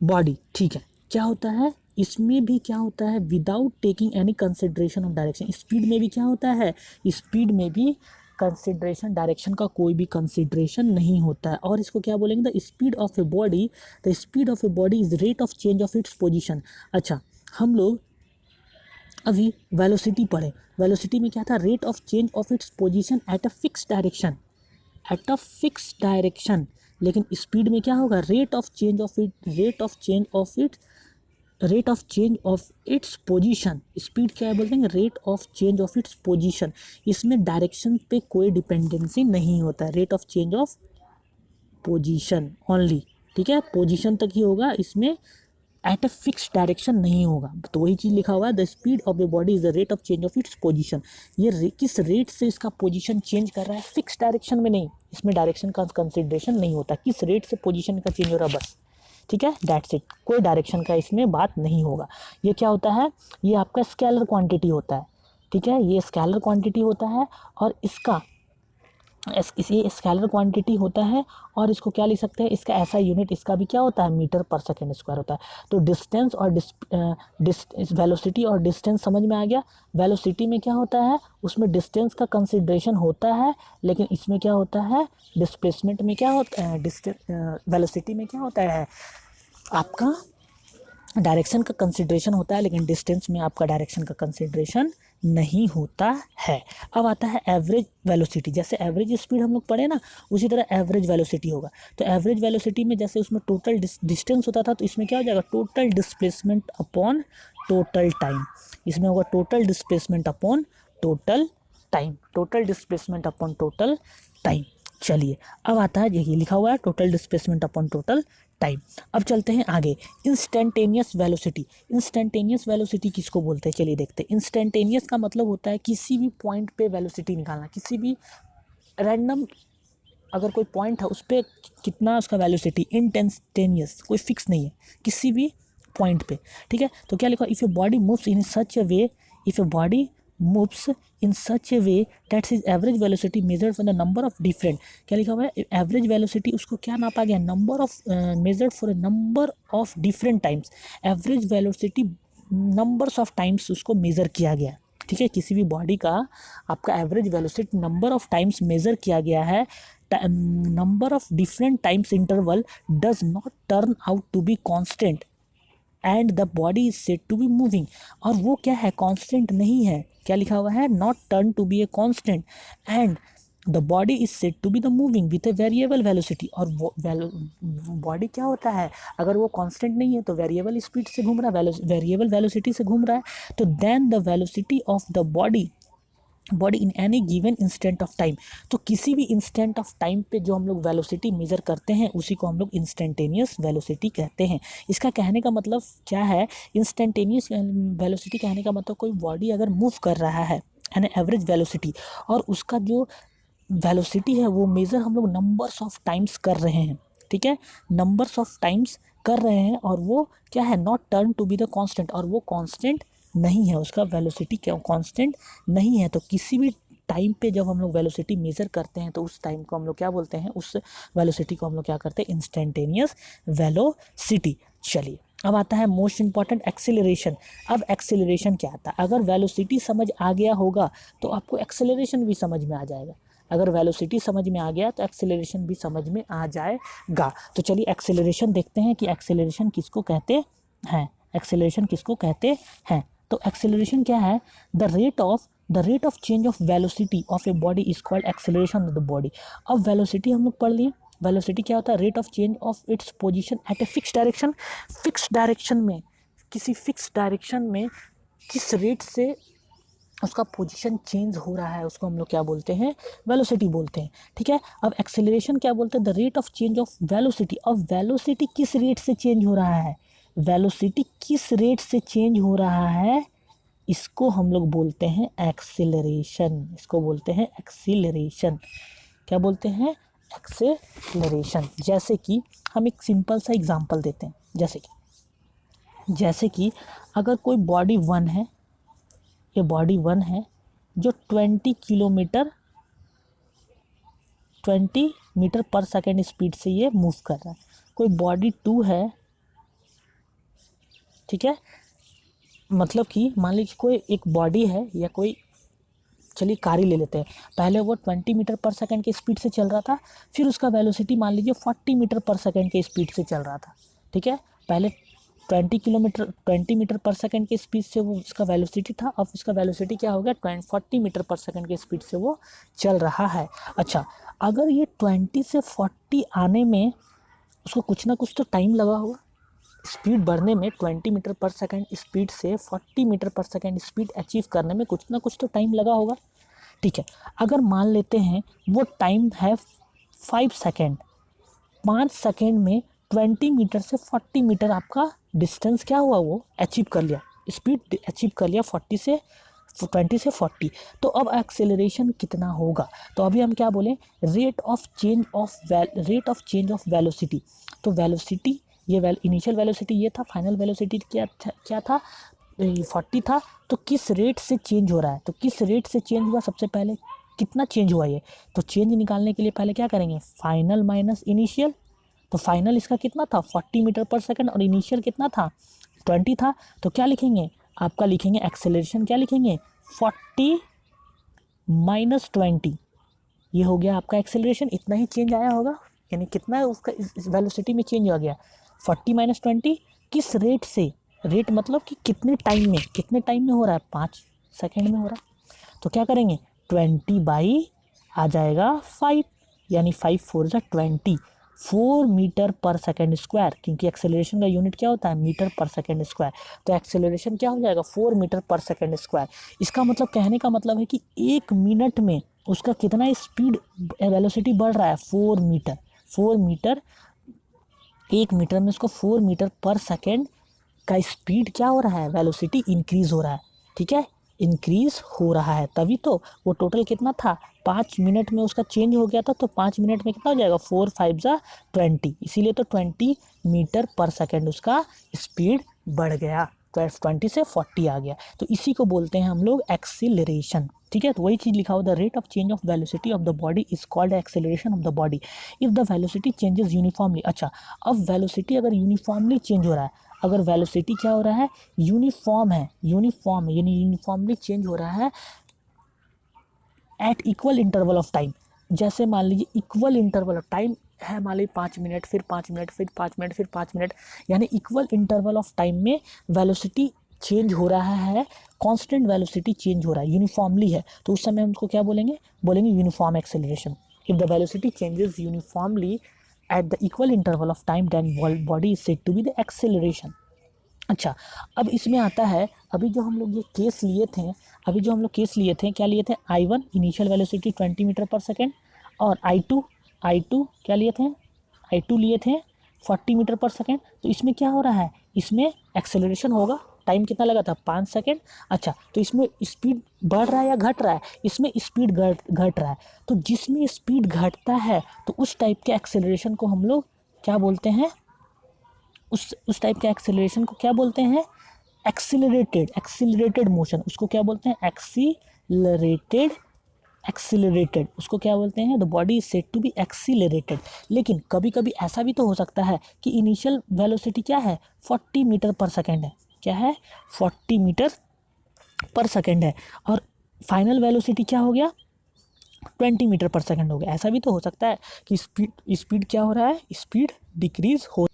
body. ठीक है, क्या होता है इसमें भी, क्या होता है, without taking any consideration of direction. Speed में भी क्या होता है, स्पीड में भी कंसिडरेशन, डायरेक्शन का कोई भी कंसिडरेशन नहीं होता है। और इसको क्या बोलेंगे, the speed of a body, the speed of a body is rate of change of its position. अच्छा, हम लोग अभी वेलोसिटी पढ़े, वेलोसिटी में क्या था, rate of change of its position at a fix direction, at a fix direction. लेकिन speed में क्या होगा, rate of change of it's rate of change of its position, speed क्या है बोलते हैं rate of change of its position, इसमें direction पे कोई डिपेंडेंसी नहीं होता है, rate of change of position only, ठीक है, पोजीशन तक ही होगा, इसमें एट ए फिक्स डायरेक्शन नहीं होगा। तो वही चीज़ लिखा हुआ है, the speed of a body is the rate of change of its position, ये किस रेट से इसका पोजीशन चेंज कर रहा है, फिक्स डायरेक्शन में नहीं, इसमें डायरेक्शन का कंसिडरेशन नहीं होता, किस रेट से पोजीशन का चेंज हो रहा है बस, ठीक है, दैट्स इट, कोई डायरेक्शन का इसमें बात नहीं होगा। ये क्या होता है, ये आपका स्केलर क्वांटिटी होता है, ठीक है, ये स्केलर क्वांटिटी होता है, और इसका ये स्केलर क्वांटिटी होता है, और इसको क्या लिख सकते हैं, इसका ऐसा यूनिट इसका भी क्या होता है, मीटर पर सेकेंड स्क्वायर होता है। तो डिस्टेंस और वेलोसिटी और डिस्टेंस समझ में आ गया। वेलोसिटी में क्या होता है, उसमें डिस्टेंस का कंसिडरेशन होता है, लेकिन इसमें क्या होता है, डिस्प्लेसमेंट में क्या होता है, वेलोसिटी में क्या होता है, आपका डायरेक्शन का कंसिडरेशन होता है, लेकिन डिस्टेंस में आपका डायरेक्शन का कंसिडरेशन नहीं होता है। अब आता है एवरेज वेलोसिटी, जैसे एवरेज स्पीड हम लोग पढ़े ना, उसी तरह एवरेज वेलोसिटी होगा। तो एवरेज वेलोसिटी में जैसे उसमें टोटल डिस्टेंस होता था, तो इसमें क्या हो जाएगा, total displacement upon total time, इसमें होगा total displacement upon total time, total displacement upon total time. चलिए अब आता है, यही लिखा हुआ है total displacement upon total time. अब चलते हैं आगे, इंस्टेंटेनियस वेलोसिटी। इंस्टेंटेनियस वेलोसिटी किसको बोलते हैं, चलिए देखते हैं। इंस्टेंटेनियस का मतलब होता है किसी भी पॉइंट पे वेलोसिटी निकालना, किसी भी रैंडम अगर कोई पॉइंट है उस पर कितना उसका वेलोसिटी, इंस्टेंटेनियस कोई फिक्स नहीं है, किसी भी पॉइंट पे, ठीक है। तो क्या लिखा, if a body moves in such A way, if a body moves in such a way that his average velocity measured for the number of different, क्या लिखा हुआ है, एवरेज वेलोसिटी उसको क्या नापा गया, number of measured for a number of different times, average velocity numbers of times उसको measure किया गया, ठीक है। किसी भी बॉडी का आपका average velocity number of times measure किया गया है, number of different times interval does not turn out to be constant and the body is said to be moving, और वो क्या है, कांस्टेंट नहीं है, क्या लिखा हुआ है, not turn to be a constant and the body is said to be the moving with a variable velocity, और बॉडी क्या होता है, अगर वो कांस्टेंट नहीं है तो वेरिएबल स्पीड से घूम रहा है, वेरिएबल वेलोसिटी से घूम रहा है, तो then the velocity of the body in any given instant of time, तो किसी भी इंस्टेंट ऑफ टाइम पे जो हम लोग वेलोसिटी मेज़र करते हैं उसी को हम लोग इंस्टेंटेनियस वेलोसिटी कहते हैं। इसका कहने का मतलब क्या है, इंस्टेंटेनियस वेलोसिटी कहने का मतलब कोई बॉडी अगर मूव कर रहा है एन एवरेज वेलोसिटी, और उसका जो वेलोसिटी है वो मेज़र हम लोग नंबर्स ऑफ टाइम्स कर रहे हैं, ठीक है, नंबर्स ऑफ टाइम्स कर रहे हैं, और वो क्या है, not turn to be the constant, और वो कांस्टेंट नहीं है, उसका वेलोसिटी क्या कांस्टेंट नहीं है। तो किसी भी टाइम पे जब हम लोग वेलोसिटी मेज़र करते हैं तो उस टाइम को हम लोग क्या बोलते हैं, उस वेलोसिटी को हम लोग क्या करते हैं, इंस्टेंटेनियस वेलोसिटी। चलिए अब आता है मोस्ट इंपॉर्टेंट, एक्सेलरेशन। अब एक्सेलरेशन क्या आता है, अगर वेलोसिटी समझ आ गया होगा तो आपको एक्सेलरेशन भी समझ में आ जाएगा, अगर वेलोसिटी समझ में आ गया तो एक्सेलरेशन भी समझ में आ जाएगा। तो चलिए एक्सेलरेशन देखते हैं कि एक्सेलरेशन किसको कहते हैं, एक्सेलरेशन किसको कहते हैं। तो एक्सेलरेशन क्या है, the rate of change of velocity of a body is called acceleration of the body. अब वेलोसिटी हम लोग पढ़ लिए, वेलोसिटी क्या होता है, rate of change of its position at a fix direction, fix direction में, किसी फिक्स डायरेक्शन में किस रेट से उसका पोजीशन चेंज हो रहा है उसको हम लोग क्या बोलते हैं, वेलोसिटी बोलते हैं, ठीक है। अब एक्सेलरेशन क्या बोलते हैं, the rate of change of velocity, अब वेलोसिटी किस रेट से चेंज हो रहा है, वेलोसिटी किस रेट से चेंज हो रहा है, इसको हम लोग बोलते हैं एक्सेलरेशन, इसको बोलते हैं एक्सेलरेशन, क्या बोलते हैं, एक्सेलरेशन। जैसे कि हम एक सिंपल सा एग्जांपल देते हैं, जैसे कि अगर कोई बॉडी वन है, ये बॉडी वन है जो 20 मीटर पर सेकेंड स्पीड से ये मूव कर रहा है, कोई बॉडी टू है, ठीक है, मतलब कि मान लीजिए कोई एक बॉडी है या कोई, चलिए कार ही ले लेते हैं, पहले वो 20 मीटर पर सेकंड के स्पीड से चल रहा था, फिर उसका वेलोसिटी मान लीजिए 40 मीटर पर सेकंड के स्पीड से चल रहा था, ठीक है, पहले 20 मीटर पर सेकंड के स्पीड से वो उसका वेलोसिटी था, अब उसका वेलोसिटी क्या हो गया, 40 मीटर पर सेकंड के स्पीड से वो चल रहा है। अच्छा, अगर ये 20 से 40 आने में उसको कुछ ना कुछ तो टाइम लगा होगा, स्पीड बढ़ने में 20 मीटर पर सेकेंड स्पीड से 40 मीटर पर सेकेंड स्पीड अचीव करने में कुछ ना कुछ तो टाइम लगा होगा। ठीक है, अगर मान लेते हैं वो टाइम है 5 सेकेंड, 5 सेकेंड में 20 मीटर से 40 मीटर आपका डिस्टेंस क्या हुआ, वो अचीव कर लिया, स्पीड अचीव कर लिया 40 से 20 से 40। तो अब एक्सेलरेशन कितना होगा, तो अभी हम क्या बोले, rate of change of velocity. तो वेलोसिटी, ये इनिशियल वेलोसिटी ये था, फाइनल वेलोसिटी क्या था 40 था। तो किस रेट से चेंज हो रहा है, तो किस रेट से चेंज हुआ, सबसे पहले कितना चेंज हुआ ये, तो चेंज निकालने के लिए पहले क्या करेंगे, फाइनल माइनस इनिशियल। तो फाइनल इसका कितना था 40 मीटर पर सेकंड और इनिशियल कितना था 20 था। तो क्या लिखेंगे, आपका लिखेंगे एक्सेलरेशन, क्या लिखेंगे 40 माइनस 20, ये हो गया आपका एक्सेलरेशन। इतना ही चेंज आया होगा, यानी कितना है उसका इस वेलोसिटी में चेंज हो गया 40 माइनस 20। किस रेट से, रेट मतलब कि कितने टाइम में हो रहा है, 5 सेकेंड में हो रहा है। तो क्या करेंगे 20 बाई आ जाएगा 5, यानी 5 4 जा 20, 4 मीटर पर सेकेंड स्क्वायर, क्योंकि एक्सेलरेशन का यूनिट क्या होता है, मीटर पर सेकेंड स्क्वायर। तो एक्सेलरेशन क्या हो जाएगा 4 मीटर पर सेकेंड स्क्वायर। इसका मतलब, कहने का मतलब है कि 1 मिनट में उसका कितना स्पीड वेलोसिटी बढ़ रहा है, 4 मीटर। 4 मीटर, 1 मीटर में उसको 4 मीटर पर सेकेंड का स्पीड क्या हो रहा है, वेलोसिटी इंक्रीज हो रहा है। ठीक है, इंक्रीज हो रहा है, तभी तो वो टोटल कितना था 5 मिनट में उसका चेंज हो गया था। तो 5 मिनट में कितना हो जाएगा 4 5 जा 20, इसीलिए तो 20 मीटर पर सेकेंड उसका स्पीड बढ़ गया, 20 से 40 आ गया। तो इसी को बोलते हैं हम लोग एक्सीलरेशन। ठीक है, तो वही चीज़ लिखा हो, the rate of change of velocity of the body is called acceleration of the body if the velocity changes uniformly. अच्छा, अब वेलोसिटी अगर यूनिफॉर्मली चेंज हो रहा है, अगर वेलोसिटी क्या हो रहा है, यूनिफॉर्म है यानी यूनिफॉर्मली चेंज हो रहा है at equal interval of time. जैसे मान लीजिए इक्वल इंटरवल ऑफ टाइम है, मान लीजिए 5 मिनट, फिर 5 मिनट, फिर 5 मिनट, फिर 5 मिनट, यानी इक्वल इंटरवल ऑफ टाइम में वेलोसिटी चेंज हो रहा है, कांस्टेंट वेलोसिटी चेंज हो रहा है, यूनिफॉर्मली है। तो उस समय हम उसको क्या बोलेंगे uniform acceleration. If the velocity changes uniformly at the equal interval of time then body is said to be the acceleration. अच्छा, अब इसमें आता है, अभी जो हम लोग ये केस लिए थे, क्या लिए थे, I1 इनिशियल वेलोसिटी 20 मीटर पर सेकेंड, और I2 क्या लिए थे, I2 लिए थे 40 मीटर पर सेकेंड। तो इसमें क्या हो रहा है, इसमें एक्सेलरेशन होगा, टाइम कितना लगा था 5 सेकेंड। अच्छा, तो इसमें स्पीड बढ़ रहा है या घट रहा है, इसमें स्पीड घट रहा है। तो जिसमें स्पीड घटता है तो उस टाइप के एक्सेलरेशन को हम लोग क्या बोलते हैं, उस टाइप के एक्सेलरेशन को क्या बोलते हैं, एक्सीलरेटेड मोशन, उसको क्या बोलते हैं एक्सीलरेटेड, उसको क्या बोलते हैं, the body is said to be accelerated. लेकिन कभी कभी ऐसा भी तो हो सकता है कि इनिशियल वेलोसिटी क्या है 40 मीटर पर सेकेंड है, क्या है 40 मीटर पर सेकेंड है, और फाइनल वेलोसिटी क्या हो गया 20 मीटर पर सेकेंड हो गया। ऐसा भी तो हो सकता है कि स्पीड क्या हो रहा है, स्पीड डिक्रीज हो,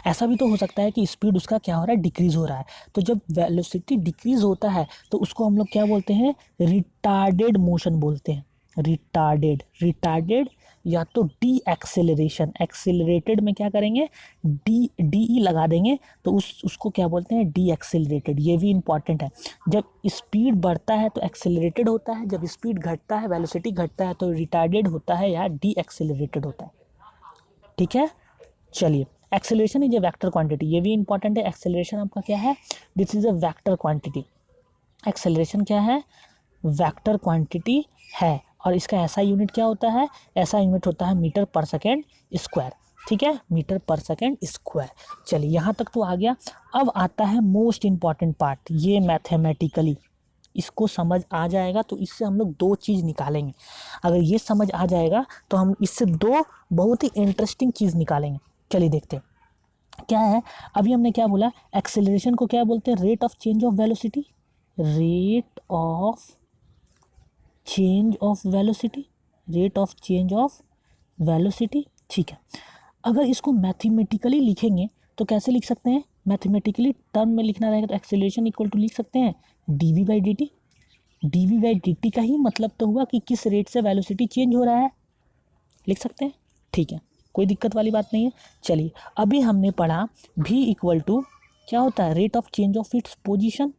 ऐसा भी तो हो सकता है कि स्पीड उसका क्या हो रहा है, डिक्रीज हो रहा है। तो जब वेलोसिटी डिक्रीज होता है तो उसको हम लोग क्या बोलते हैं, रिटार्डेड मोशन बोलते हैं, रिटार्डेड या तो डी एक्सेलरेशन। एक्सेलरेटेड में क्या करेंगे, डी ई लगा देंगे, तो उसको क्या बोलते हैं, डी एक्सेलरेटेड। ये भी इंपॉर्टेंट है, जब स्पीड बढ़ता है तो एक्सेलरेटेड होता है, जब स्पीड घटता है, वेलोसिटी घटता है तो रिटार्डेड होता है या डी एक्सेलरेटेड होता है। ठीक है, चलिए, acceleration is a vector quantity, ये भी इंपॉर्टेंट है। एक्सेलरेशन आपका क्या है, this is a vector quantity. Acceleration क्या है, वेक्टर क्वांटिटी है, और इसका ऐसा यूनिट क्या होता है, ऐसा यूनिट होता है मीटर पर सेकेंड स्क्वायर। ठीक है, मीटर पर सेकेंड स्क्वायर। चलिए, यहाँ तक तो आ गया। अब आता है मोस्ट इंपॉर्टेंट पार्ट, ये मैथमेटिकली इसको समझ आ जाएगा तो इससे हम लोग 2 चीज़ निकालेंगे। अगर ये समझ आ जाएगा तो हम इससे 2 बहुत ही इंटरेस्टिंग चीज़ निकालेंगे। चलिए देखते हैं क्या है। अभी हमने क्या बोला, एक्सेलरेशन को क्या बोलते हैं, rate of change of velocity, rate of change of velocity, rate of change of velocity. ठीक है, अगर इसको मैथमेटिकली लिखेंगे तो कैसे लिख सकते हैं, मैथमेटिकली टर्म में लिखना रहेगा तो एक्सेलरेशन इक्वल टू लिख सकते हैं D by D T. D by D T का ही मतलब तो हुआ कि किस रेट से वेलोसिटी चेंज हो रहा है, लिख सकते हैं। ठीक है, कोई दिक्कत वाली बात नहीं है। चलिए, अभी हमने पढ़ा v इक्वल टू क्या होता है, rate of change of its position,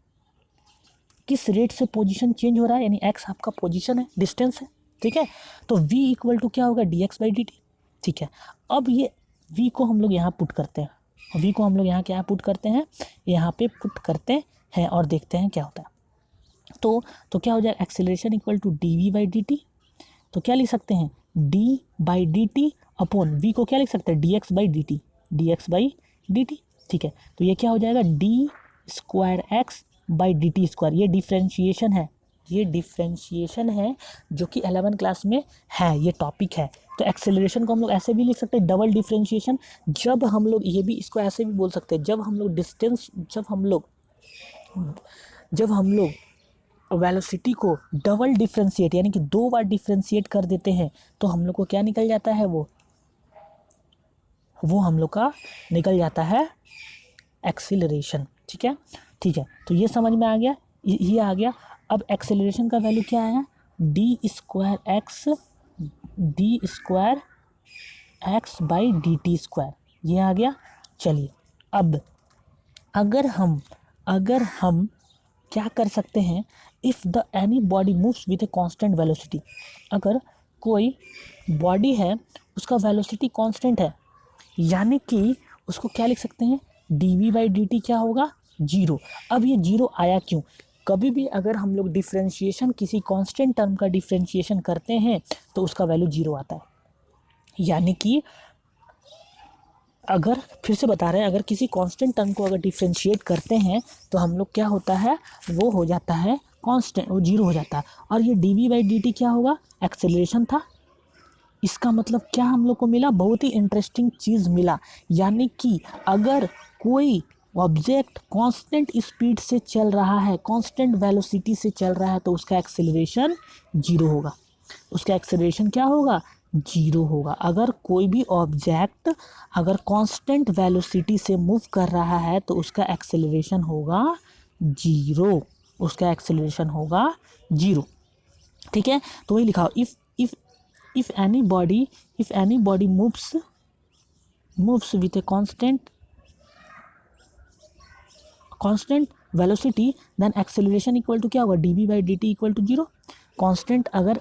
किस रेट से पोजीशन चेंज हो रहा है, यानी x आपका पोजीशन है, डिस्टेंस है, ठीक है। तो v इक्वल टू क्या होगा, dx/dt, ठीक है। अब ये v को हम लोग यहाँ पुट करते हैं, v को हम लोग यहाँ क्या पुट करते हैं, यहाँ पे पुट करते हैं और देखते हैं क्या होता है। तो क्या हो जाएगा, एक्सेलरेशन इक्वल टू dv/dt, तो क्या लिख सकते हैं, d/dt अपॉन v को क्या लिख सकते हैं, dx/dt, ठीक है। तो ये क्या हो जाएगा, d²x/dt², ये डिफ्रेंशिएशन है जो कि 11 क्लास में है, ये टॉपिक है। तो एक्सेलरेशन को हम लोग ऐसे भी लिख सकते हैं, डबल डिफ्रेंशिएशन। जब हम लोग ये भी इसको ऐसे भी बोल सकते हैं, जब हम लोग वेलोसिटी को डबल डिफ्रेंशिएट यानी कि 2 बार डिफ्रेंशिएट कर देते हैं तो हम लोग को क्या निकल जाता है, वो हम लोग का निकल जाता है एक्सीलरेशन, ठीक है। तो ये समझ में आ गया, ये आ गया। अब एक्सेलरेशन का वैल्यू क्या है, d²x/dt², ये आ गया। चलिए, अब अगर हम क्या कर सकते हैं, if the any body moves with a constant velocity, अगर कोई बॉडी है उसका वेलोसिटी कांस्टेंट है, यानी कि उसको क्या लिख सकते हैं, dv/dt क्या होगा, 0। अब ये 0 आया क्यों, कभी भी अगर हम लोग डिफ्रेंशिएशन किसी कांस्टेंट टर्म का डिफ्रेंशिएशन करते हैं तो उसका वैल्यू 0 आता है। यानी कि अगर फिर से बता रहे हैं, अगर किसी कांस्टेंट टर्म को अगर डिफ्रेंशिएट करते हैं तो हम लोग क्या होता है, वो हो जाता है कांस्टेंट, वो 0 हो जाता है। और ये dv/dt क्या होगा, एक्सेलरेशन था। इसका मतलब क्या हम लोग को मिला, बहुत ही इंटरेस्टिंग चीज़ मिला, यानी कि अगर कोई ऑब्जेक्ट कांस्टेंट स्पीड से चल रहा है, कांस्टेंट वेलोसिटी से चल रहा है, तो उसका एक्सेलरेशन 0 होगा। उसका एक्सेलरेशन क्या होगा, 0 होगा। अगर कोई भी ऑब्जेक्ट अगर कांस्टेंट वेलोसिटी से मूव कर रहा है तो उसका एक्सेलरेशन होगा 0, उसका एक्सेलरेशन होगा 0, ठीक है। तो वही लिखा हो, if any body moves with a constant velocity, then acceleration equal to क्या होगा, dv/dt इक्वल टू 0। कांस्टेंट अगर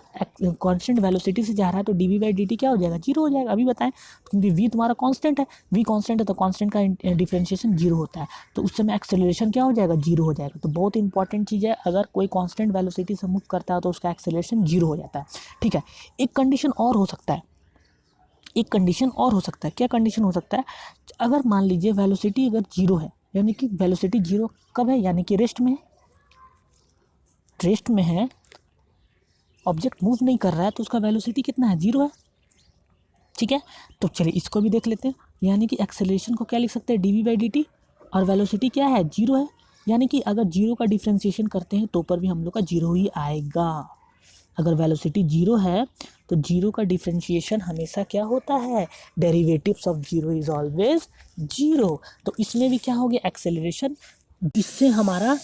कांस्टेंट वेलोसिटी से जा रहा है तो dv/dt क्या हो जाएगा, 0 हो जाएगा। अभी बताएं, क्योंकि v तुम्हारा कांस्टेंट है, v कांस्टेंट है तो कांस्टेंट का डिफरेंशिएशन 0 होता है, तो उस समय एक्सेलरेशन क्या हो जाएगा, 0 हो जाएगा। तो बहुत इंपॉर्टेंट चीज़ है, अगर कोई कांस्टेंट वेलोसिटी से मूव करता है तो उसका एक्सेलरेशन 0 हो जाता है, ठीक है। एक कंडीशन और हो सकता है, क्या कंडीशन हो सकता है, अगर मान लीजिए वेलोसिटी अगर 0 है, यानी कि वेलोसिटी 0 कब है, यानी कि रेस्ट में है, ऑब्जेक्ट मूव नहीं कर रहा है तो उसका वेलोसिटी कितना है, 0 है, ठीक है। तो चलिए इसको भी देख लेते हैं, यानी कि एक्सेलरेशन को क्या लिख सकते हैं, dv/dt, और वेलोसिटी क्या है, 0 है, यानी कि अगर 0 का डिफ्रेंशिएशन करते हैं तो ऊपर भी हम लोग का 0 ही आएगा। अगर वेलोसिटी 0 है तो 0 का डिफ्रेंशिएशन हमेशा क्या होता है, डेरिवेटिव्स ऑफ 0 इज ऑलवेज 0। तो इसमें भी क्या हो गया, एक्सेलरेशन। इससे हमारा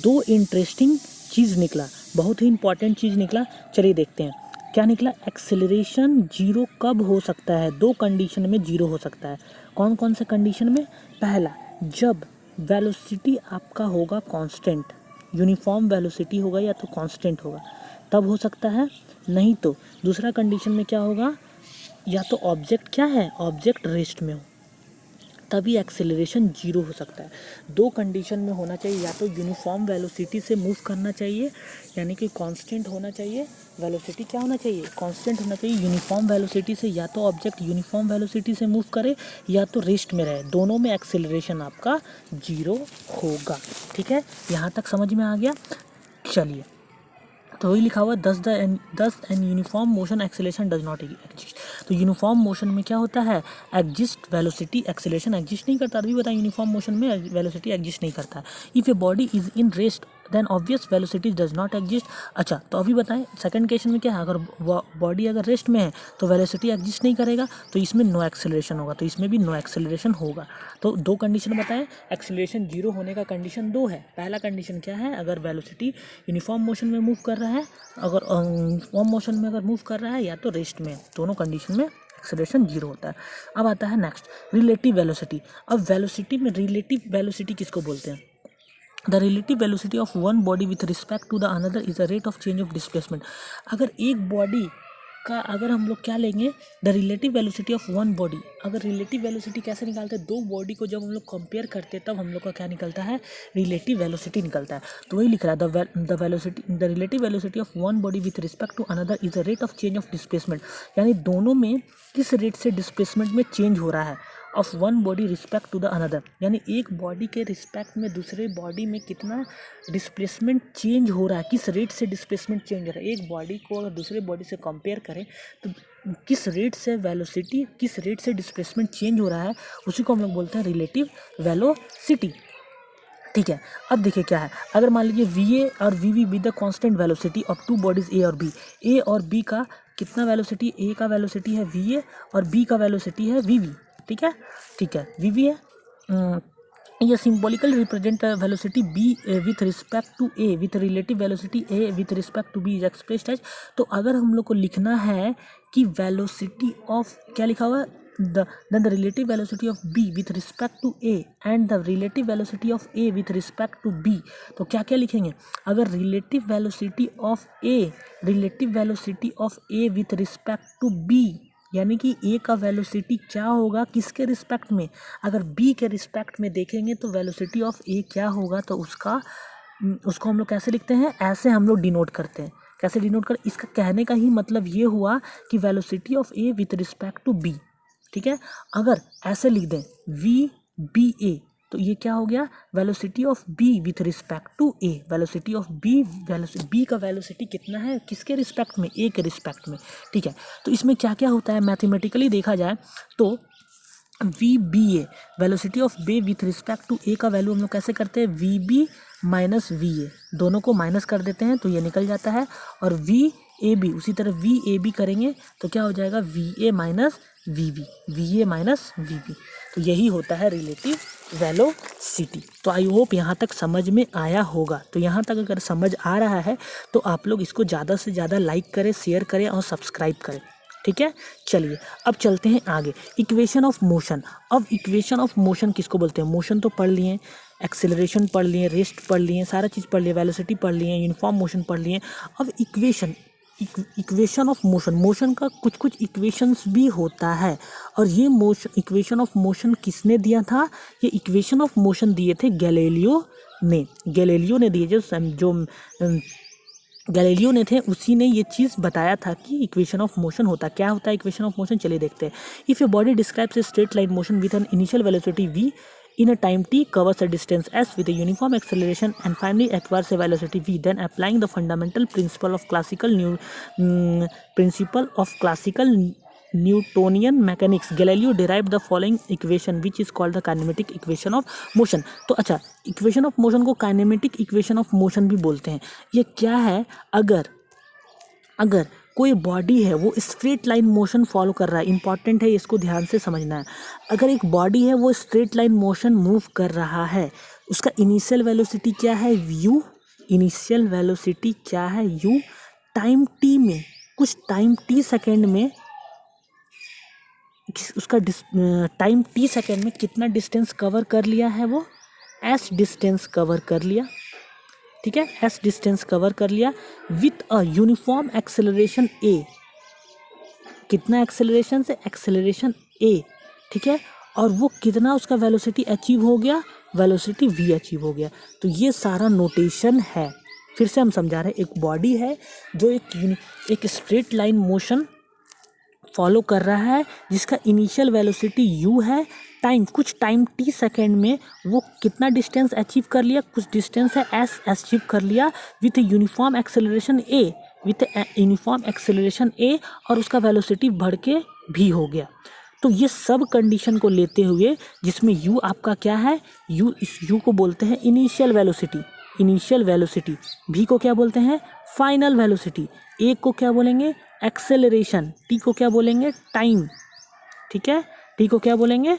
2 इंटरेस्टिंग चीज़ निकला, बहुत ही इंपॉर्टेंट चीज़ निकला। चलिए देखते हैं क्या निकला। एक्सेलरेशन 0 कब हो सकता है, 2 कंडीशन में 0 हो सकता है। कौन कौन से कंडीशन में, पहला, जब वेलोसिटी आपका होगा कांस्टेंट, यूनिफॉर्म वेलोसिटी होगा या तो कांस्टेंट होगा, तब हो सकता है। नहीं तो दूसरा कंडीशन में क्या होगा, या तो ऑब्जेक्ट क्या है, ऑब्जेक्ट रेस्ट में हो, तभी एक्सेलरेशन 0 हो सकता है। 2 कंडीशन में होना चाहिए, या तो यूनिफॉर्म वेलोसिटी से मूव करना चाहिए, यानी कि कांस्टेंट होना चाहिए, वेलोसिटी क्या होना चाहिए, कांस्टेंट होना चाहिए यूनिफॉर्म वेलोसिटी से, या तो ऑब्जेक्ट यूनिफॉर्म वेलोसिटी से मूव करे या तो रेस्ट में रहे, दोनों में एक्सेलरेशन आपका 0 होगा, ठीक है। यहाँ तक समझ में आ गया। चलिए, तो वही लिखा हुआ है, thus an uniform motion acceleration does not exist. तो यूनिफॉर्म मोशन में क्या होता है, एग्जिस्ट वेलोसिटी एक्सेलरेशन एग्जिस्ट नहीं करता। अभी बताएं, यूनिफॉर्म मोशन में वेलोसिटी एग्जिस्ट नहीं करता है। If a body is in rest then obvious velocity does not exist. अच्छा, तो अभी बताएं सेकंड क्वेश्चन में क्या है, अगर बॉडी अगर रेस्ट में है तो वेलोसिटी एग्जिस्ट नहीं करेगा, तो इसमें नो एक्सेलरेशन होगा, तो इसमें भी नो एक्सेलरेशन होगा। तो 2 कंडीशन बताएं, एक्सेलरेशन 0 होने का कंडीशन 2 है। पहला कंडीशन क्या है, अगर वेलोसिटी यूनिफॉर्म मोशन में मूव कर रहा है, अगर यूनिफॉर्म मोशन में अगर मूव कर रहा है या तो रेस्ट में, दोनों कंडीशन में एक्सेलरेशन 0 होता है। अब आता है नेक्स्ट रिलेटिव वेलोसिटी। अब वेलोसिटी में रिलेटिव वेलोसिटी किसको बोलते हैं? The relative velocity of one body with respect to the another is the rate of change of displacement. अगर एक बॉडी का अगर हम लोग क्या लेंगे, the relative velocity of one body, अगर रिलेटिव वेलोसिटी कैसे निकालते हैं, दो बॉडी को जब हम लोग कंपेयर करते हैं तब हम लोग का क्या निकलता है, रिलेटिव वेलोसिटी निकलता है। तो वही लिख रहा है the relative velocity of one body with respect to another is the rate of change of displacement, यानी दोनों में किस रेट से डिस्प्लेसमेंट में चेंज हो रहा है, of one body respect to the another, यानी एक बॉडी के रिस्पेक्ट में दूसरे बॉडी में कितना डिस्प्लेसमेंट चेंज हो रहा है, किस रेट से डिस्प्लेसमेंट चेंज हो रहा है। एक बॉडी को अगर दूसरे बॉडी से कंपेयर करें तो किस रेट से वेलोसिटी, किस रेट से डिस्प्लेसमेंट चेंज हो रहा है, उसी को हम लोग बोलते हैं रिलेटिव वेलोसिटी। ठीक है, अब देखिए क्या है, अगर मान लीजिए वी ए और V V B the constant velocity of two bodies A और बी, ए और बी का कितना वेलोसिटी, ए का वेलोसिटी है वी ए और बी का वेलोसिटी है वी वी। ठीक है, ठीक है, वी वी है, ये symbolical represent velocity B with respect to A with relative velocity A with respect to B is expressed as. तो अगर हम लोग को लिखना है कि वेलोसिटी ऑफ, क्या लिखा हुआ है, then the relative velocity of b with respect to a and the relative velocity of a with respect to b, तो क्या क्या लिखेंगे, अगर relative velocity of a with respect to b, यानी कि a का वेलोसिटी क्या होगा किसके रिस्पेक्ट में, अगर b के रिस्पेक्ट में देखेंगे तो वेलोसिटी ऑफ a क्या होगा, तो उसको हम लोग कैसे लिखते हैं, ऐसे हम लोग डिनोट करते हैं। कैसे डिनोट कर, इसका कहने का ही मतलब ये हुआ कि velocity of a with respect to b। ठीक है, अगर ऐसे लिख दें वी बी ए, तो ये क्या हो गया, velocity of B with respect to A, velocity of B का वेलोसिटी कितना है, किसके रिस्पेक्ट में, ए के रिस्पेक्ट में। ठीक है, तो इसमें क्या क्या होता है, मैथमेटिकली देखा जाए तो V B A, velocity of B with respect to A का वैल्यू हम लोग कैसे करते हैं, V B minus V A, दोनों को माइनस कर देते हैं तो ये निकल जाता है, और वी ए बी उसी तरह वी ए बी करेंगे तो क्या हो जाएगा, V A minus V B, V A minus V B. तो यही होता है रिलेटिव वेलोसिटी। तो आई होप यहाँ तक समझ में आया होगा। तो यहाँ तक अगर समझ आ रहा है तो आप लोग इसको ज़्यादा से ज़्यादा लाइक करें, शेयर करें और सब्सक्राइब करें। ठीक है, चलिए अब चलते हैं आगे, इक्वेशन ऑफ मोशन। अब इक्वेशन ऑफ मोशन किसको बोलते हैं, मोशन तो पढ़ लिए, एक्सेलरेशन पढ़ लिए, रेस्ट पढ़ लिए, सारा चीज़ पढ़ लिए, वेलोसिटी पढ़ लिए, यूनिफॉर्म मोशन पढ़ लिए। अब इक्वेशन ऑफ मोशन, मोशन का कुछ कुछ इक्वेशंस भी होता है, और ये इक्वेशन ऑफ मोशन किसने दिया था, ये इक्वेशन ऑफ मोशन दिए थे गैलीलियो ने दिए, जो गैलीलियो ने थे, उसी ने ये चीज़ बताया था कि इक्वेशन ऑफ मोशन होता क्या होता है। इक्वेशन ऑफ मोशन चलिए देखते हैं। If a body describes a straight line motion with an initial velocity v in a time t covers a distance s with a uniform acceleration and finally acquires a velocity v, then applying the fundamental principle of classical Newtonian mechanics, Galileo derived the following equation which is called the kinematic equation of motion। तो अच्छा, equation of motion को kinematic equation of motion भी बोलते हैं। ये क्या है, अगर कोई बॉडी है वो स्ट्रेट लाइन मोशन फॉलो कर रहा है, इंपॉर्टेंट है, इसको ध्यान से समझना है। अगर एक बॉडी है वो स्ट्रेट लाइन मोशन मूव कर रहा है, उसका इनिशियल वेलोसिटी क्या है, u, इनिशियल वेलोसिटी क्या है, u, टाइम t में, कुछ टाइम t सेकेंड में, उसका टाइम t सेकेंड में कितना डिस्टेंस कवर कर लिया है, वो s डिस्टेंस कवर कर लिया। ठीक है, s डिस्टेंस कवर कर लिया with a uniform acceleration a, कितना एक्सेलरेशन से, एक्सेलरेशन a। ठीक है, और वो कितना उसका वेलोसिटी अचीव हो गया, वेलोसिटी v अचीव हो गया। तो ये सारा नोटेशन है, फिर से हम समझा रहे हैं। एक बॉडी है जो एक स्ट्रेट लाइन मोशन फॉलो कर रहा है, जिसका इनिशियल वेलोसिटी u है, कुछ टाइम t सेकेंड में वो कितना डिस्टेंस अचीव कर लिया, कुछ डिस्टेंस है s अचीव कर लिया विथ यूनिफॉर्म एक्सेलरेशन a, और उसका वेलोसिटी बढ़ के v हो गया। तो ये सब कंडीशन को लेते हुए, जिसमें u आपका क्या है, इस u को बोलते हैं इनिशियल वेलोसिटी, v को क्या बोलते हैं, फाइनल वेलोसिटी, a को क्या बोलेंगे, एक्सेलरेशन, t को क्या बोलेंगे, टाइम। ठीक है, t को क्या बोलेंगे,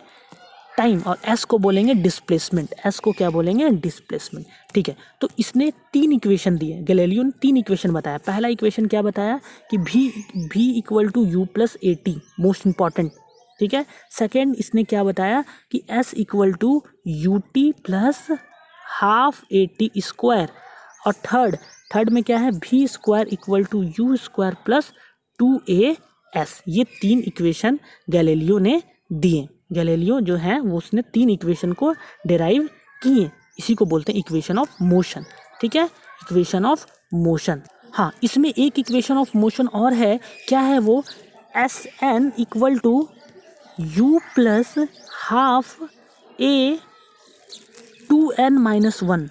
टाइम और एस को बोलेंगे डिस्प्लेसमेंट, एस को क्या बोलेंगे डिस्प्लेसमेंट। ठीक है, तो इसने 3 इक्वेशन दिए, गैलीलियो ने 3 इक्वेशन बताया। पहला इक्वेशन क्या बताया कि v equal to U plus A T, most important. ठीक है, सेकेंड इसने क्या बताया कि s equal to U T plus half A T square, और थर्ड में क्या है v square equal to U square plus 2as। ये 3 इक्वेशन गैलीलियो ने दिए। गैलीलियो जो है वो उसने 3 इक्वेशन को डिराइव किए, इसी को बोलते हैं इक्वेशन ऑफ मोशन। ठीक है, इक्वेशन ऑफ मोशन। हाँ, इसमें एक इक्वेशन ऑफ मोशन और है, क्या है वो, S N equal to U plus half A 2n-1,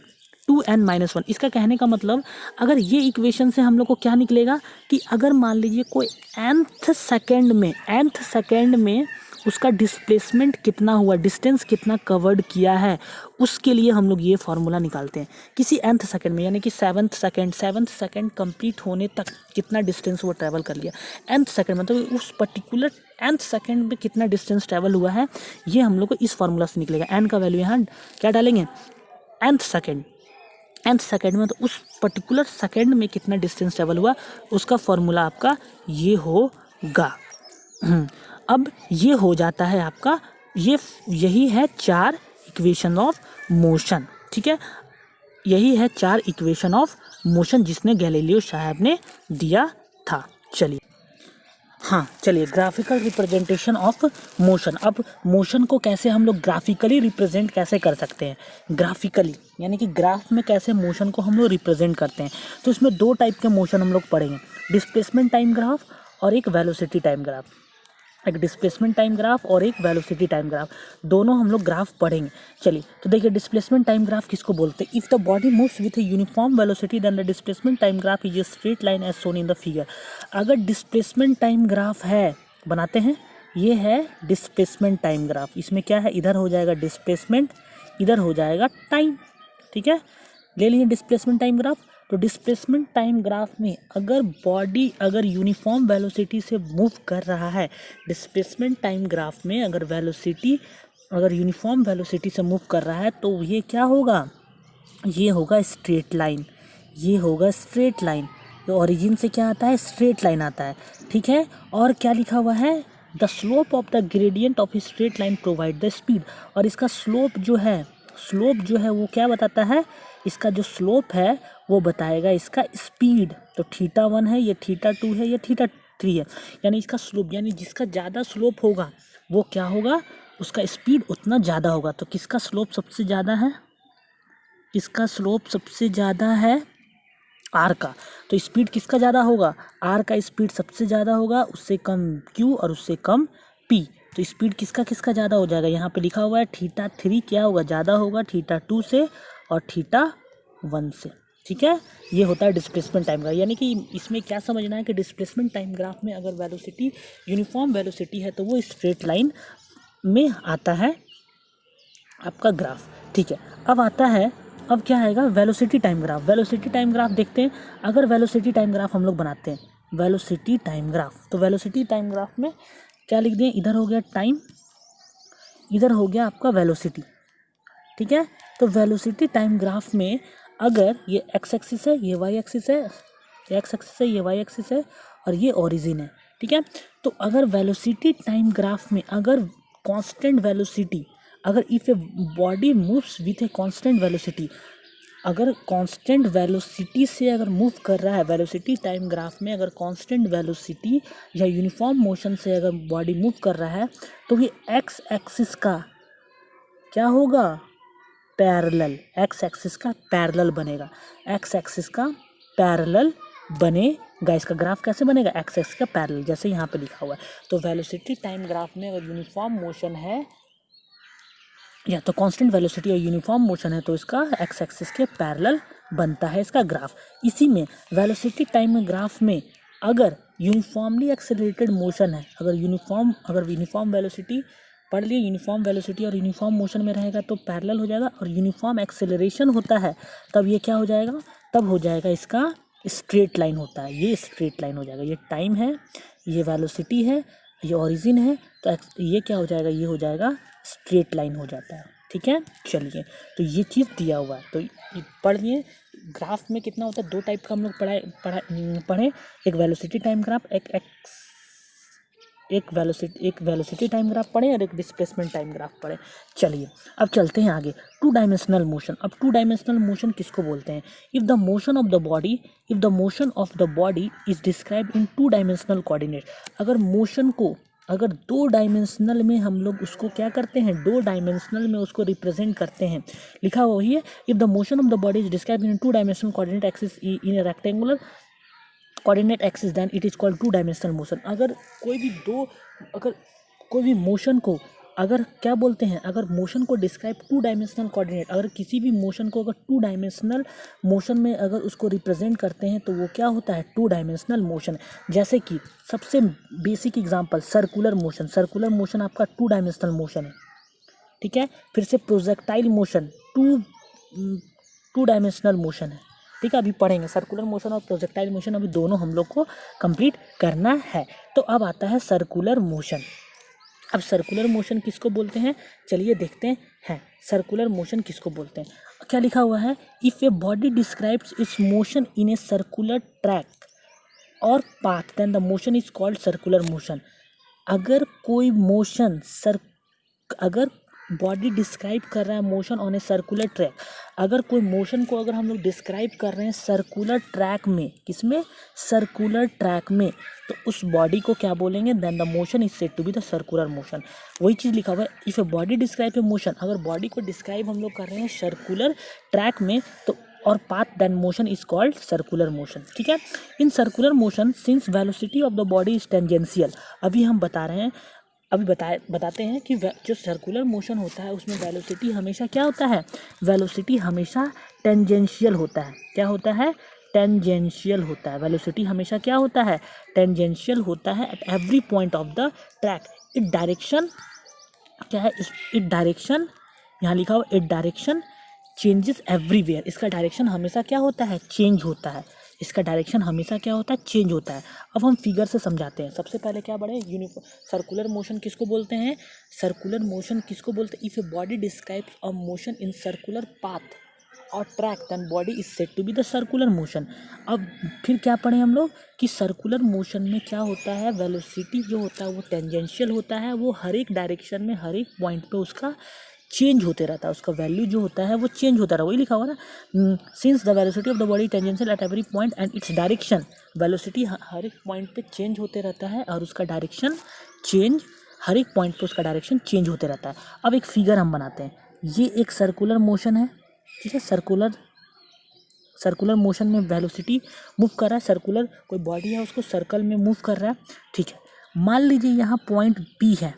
2n-1। इसका कहने का मतलब अगर ये इक्वेशन से हम लोग को क्या निकलेगा कि अगर मान लीजिए कोई nth सेकेंड में उसका डिस्प्लेसमेंट कितना हुआ, डिस्टेंस कितना कवर्ड किया है, उसके लिए हम लोग ये फार्मूला निकालते हैं किसी nth सेकेंड में, यानी कि सेवन्थ सेकेंड कंप्लीट होने तक कितना डिस्टेंस वो ट्रैवल कर लिया। nth सेकेंड मतलब उस पर्टिकुलर nth सेकेंड में कितना डिस्टेंस ट्रैवल हुआ है, ये हम लोग को इस फार्मूला से निकलेगा। n का वैल्यू यहाँ क्या डालेंगे, nth सेकेंड में, तो उस पर्टिकुलर सेकेंड में कितना डिस्टेंस ट्रैवल हुआ उसका फॉर्मूला आपका ये होगा। अब ये हो जाता है आपका, यही है 4 इक्वेशन ऑफ मोशन। ठीक है, यही है 4 इक्वेशन ऑफ मोशन जिसने गैलीलियो साहब ने दिया था। चलिए, हाँ चलिए, ग्राफिकल रिप्रेजेंटेशन ऑफ मोशन। अब मोशन को कैसे हम लोग ग्राफिकली रिप्रेजेंट कैसे कर सकते हैं, ग्राफिकली यानी कि ग्राफ में कैसे मोशन को हम लोग रिप्रेजेंट करते हैं। तो इसमें 2 टाइप के मोशन हम लोग पढ़ेंगे, डिस्प्लेसमेंट टाइम ग्राफ और एक वेलोसिटी टाइम ग्राफ। एक डिस्प्लेसमेंट टाइम ग्राफ और एक वेलोसिटी टाइम ग्राफ, दोनों हम लोग ग्राफ पढ़ेंगे। चलिए, तो देखिए डिस्प्लेसमेंट टाइम ग्राफ किसको बोलते हैं, if the body moves with a uniform velocity then the displacement time graph is a straight line as shown in the figure. अगर डिस्प्लेसमेंट टाइम ग्राफ है, बनाते हैं, ये है डिस्प्लेसमेंट टाइम ग्राफ। इसमें क्या है, इधर हो जाएगा डिस्प्लेसमेंट, इधर हो जाएगा टाइम। ठीक है, ले लिए डिस्प्लेसमेंट टाइम ग्राफ। तो डिस्प्लेसमेंट टाइम ग्राफ में अगर बॉडी अगर यूनिफॉर्म वेलोसिटी से मूव कर रहा है, डिस्प्लेसमेंट टाइम ग्राफ में अगर वेलोसिटी अगर यूनिफॉर्म वेलोसिटी से मूव कर रहा है तो ये क्या होगा, ये होगा स्ट्रेट लाइन, ये होगा स्ट्रेट लाइन। तो ओरिजिन से क्या आता है, स्ट्रेट लाइन आता है। ठीक है, और क्या लिखा हुआ है, the slope of the gradient of straight line provide the speed. और इसका स्लोप जो है वो क्या बताता है, इसका जो स्लोप है वो बताएगा इसका स्पीड। तो θ1 है, ये θ2 है, ये θ3 है, यानी इसका स्लोप, यानी जिसका ज़्यादा स्लोप होगा वो क्या होगा, उसका स्पीड उतना ज़्यादा होगा। तो किसका स्लोप सबसे ज़्यादा है, इसका स्लोप सबसे ज़्यादा है आर का। तो स्पीड किसका ज़्यादा होगा, आर का स्पीड सबसे ज़्यादा होगा, उससे कम क्यू और उससे कम पी। तो स्पीड किसका ज़्यादा हो जाएगा, यहाँ पे लिखा हुआ है θ3 क्या होगा, ज़्यादा होगा θ2 से और θ1 से। ठीक है, ये होता है डिस्प्लेसमेंट टाइम ग्राफ। यानी कि इसमें क्या समझना है कि डिस्प्लेसमेंट टाइम ग्राफ में अगर वेलोसिटी यूनिफॉर्म वेलोसिटी है तो वो स्ट्रेट लाइन में आता है आपका ग्राफ। ठीक है, अब आता है, अब क्या आएगा, velocity time graph. Velocity time graph देखते हैं, अगर वेलोसिटी टाइम ग्राफ हम लोग बनाते हैं, वेलोसिटी टाइम ग्राफ, तो वेलोसिटी टाइम ग्राफ में क्या लिख दें, इधर हो गया टाइम, इधर हो गया आपका वेलोसिटी। ठीक है, तो वेलोसिटी टाइम ग्राफ में अगर ये एक्स एक्सिस है, ये वाई एक्सिस है, एक्स एक्सिस है, ये वाई एक्सिस है और ये ओरिजिन है। ठीक है, तो अगर वेलोसिटी टाइम ग्राफ में अगर कांस्टेंट वेलोसिटी, अगर if a body moves with a constant velocity, अगर कांस्टेंट वेलोसिटी से अगर मूव कर रहा है, वेलोसिटी टाइम ग्राफ में अगर कांस्टेंट वेलोसिटी या यूनिफॉर्म मोशन से अगर बॉडी मूव कर रहा है तो ये एक्स एक्सिस का क्या होगा, पैरेलल, एक्स एक्सिस का पैरेलल बनेगा, एक्स एक्सिस का पैरेलल बनेगा। इसका ग्राफ कैसे बनेगा, एक्स एक्सिस का पैरेलल, जैसे यहाँ पे लिखा हुआ है। तो वेलोसिटी टाइम ग्राफ में अगर यूनिफॉर्म मोशन है या तो कांस्टेंट वेलोसिटी और यूनिफॉर्म मोशन है तो इसका एक्स एक्सिस के पैरेलल बनता है इसका ग्राफ। इसी में वेलोसिटी टाइम ग्राफ में अगर यूनिफॉर्मली एक्सेलरेटेड मोशन है, अगर यूनिफॉर्म वेलोसिटी पढ़ लिए, यूनिफॉर्म वेलोसिटी और यूनिफॉर्म मोशन में रहेगा तो पैरेलल हो जाएगा, और यूनिफॉर्म एक्सेलरेशन होता है तब ये क्या हो जाएगा, तब हो जाएगा इसका स्ट्रेट लाइन होता है, ये स्ट्रेट लाइन हो जाएगा। ये टाइम है, ये वेलोसिटी है, ये ओरिजिन है, तो ये क्या हो जाएगा, ये हो जाएगा स्ट्रेट लाइन हो जाता है। ठीक है, चलिए, तो ये चीज़ दिया हुआ है, तो पढ़ लिए। ग्राफ में कितना होता है, दो टाइप का हम लोग पढ़े, एक वेलोसिटी टाइम ग्राफ, एक वेलोसिटी टाइम ग्राफ पढ़े और एक डिस्प्लेसमेंट टाइम ग्राफ पढ़े। चलिए अब चलते हैं आगे, टू डायमेंशनल मोशन। अब टू डायमेंशनल मोशन किसको बोलते हैं? If the motion of the body is describe in two dimensional coordinate. अगर दो डायमेंशनल में हम लोग उसको क्या करते हैं, दो डायमेंशनल में उसको रिप्रेजेंट करते हैं, लिखा हुआ वही है, if the motion of the body is describe in two dimensional coordinate axis in a rectangular coordinate axis then it is called two dimensional motion. अगर कोई भी मोशन को अगर क्या बोलते हैं, अगर मोशन को डिस्क्राइब टू डायमेंशनल कोऑर्डिनेट, अगर किसी भी मोशन को अगर टू डायमेंशनल मोशन में अगर उसको रिप्रेजेंट करते हैं तो वो क्या होता है, टू डायमेंशनल मोशन। जैसे कि सबसे बेसिक एग्जांपल सर्कुलर मोशन आपका टू डायमेंशनल मोशन है। ठीक है, फिर से projectile motion to dimensional motion है। ठीक है, अभी पढ़ेंगे सर्कुलर मोशन और प्रोजेक्टाइल मोशन, अभी दोनों हम लोग को कंप्लीट करना है। तो अब आता है सर्कुलर मोशन। अब सर्कुलर मोशन किसको बोलते हैं, चलिए देखते हैं सर्कुलर मोशन किसको बोलते हैं। क्या लिखा हुआ है, if a body describes its motion in a circular track और path then the motion is called circular motion. अगर बॉडी डिस्क्राइब कर रहा है motion on a circular track, अगर कोई मोशन को अगर हम लोग डिस्क्राइब कर रहे हैं सर्कुलर ट्रैक में, किसमें, सर्कुलर ट्रैक में, तो उस बॉडी को क्या बोलेंगे, then the motion is said to be the circular motion. वही चीज़ लिखा हुआ है, if a body describe a motion, अगर बॉडी को डिस्क्राइब हम लोग कर रहे हैं सर्कुलर ट्रैक में तो और path then motion is called circular motion. ठीक है, in circular motion since velocity of the body is tangential, अभी हम बताते हैं कि जो सर्कुलर मोशन होता है उसमें वेलोसिटी हमेशा क्या होता है, वेलोसिटी हमेशा टेंजेंशियल होता है। क्या होता है, टेंजेंशियल होता है। वेलोसिटी हमेशा क्या होता है, टेंजेंशियल होता है eight every point of the track. It direction क्या है, इट डायरेक्शन यहाँ लिखा हुआ, इट डायरेक्शन चेंजेस एवरीवेयर। इसका डायरेक्शन हमेशा क्या होता है, चेंज होता है। इसका डायरेक्शन हमेशा क्या होता है, चेंज होता है। अब हम फिगर से समझाते हैं। सबसे पहले क्या बढ़े, सर्कुलर मोशन किसको बोलते हैं, सर्कुलर मोशन किसको बोलते हैं, if a body describes a motion in circular path और track then body is said to be the circular motion. अब फिर क्या पढ़े हम लोग कि सर्कुलर मोशन में क्या होता है, वेलोसिटी जो होता है वो टेंजेंशियल होता है, वो हर एक डायरेक्शन में हर एक पॉइंट पे उसका चेंज होते रहता है, उसका वैल्यू जो होता है वो चेंज होता रहा, वही लिखा हुआ ना, since the velocity of the body tangential at every point and its direction, velocity हर एक पॉइंट पे चेंज होते रहता है और उसका डायरेक्शन चेंज, हर एक पॉइंट पे उसका डायरेक्शन चेंज होते रहता है। अब एक फिगर हम बनाते हैं, ये एक सर्कुलर मोशन है। ठीक है, सर्कुलर मोशन में वेलोसिटी मूव कर रहा है, सर्कुलर कोई बॉडी है उसको सर्कल में मूव कर रहा है। ठीक है, मान लीजिए यहाँ पॉइंट पी है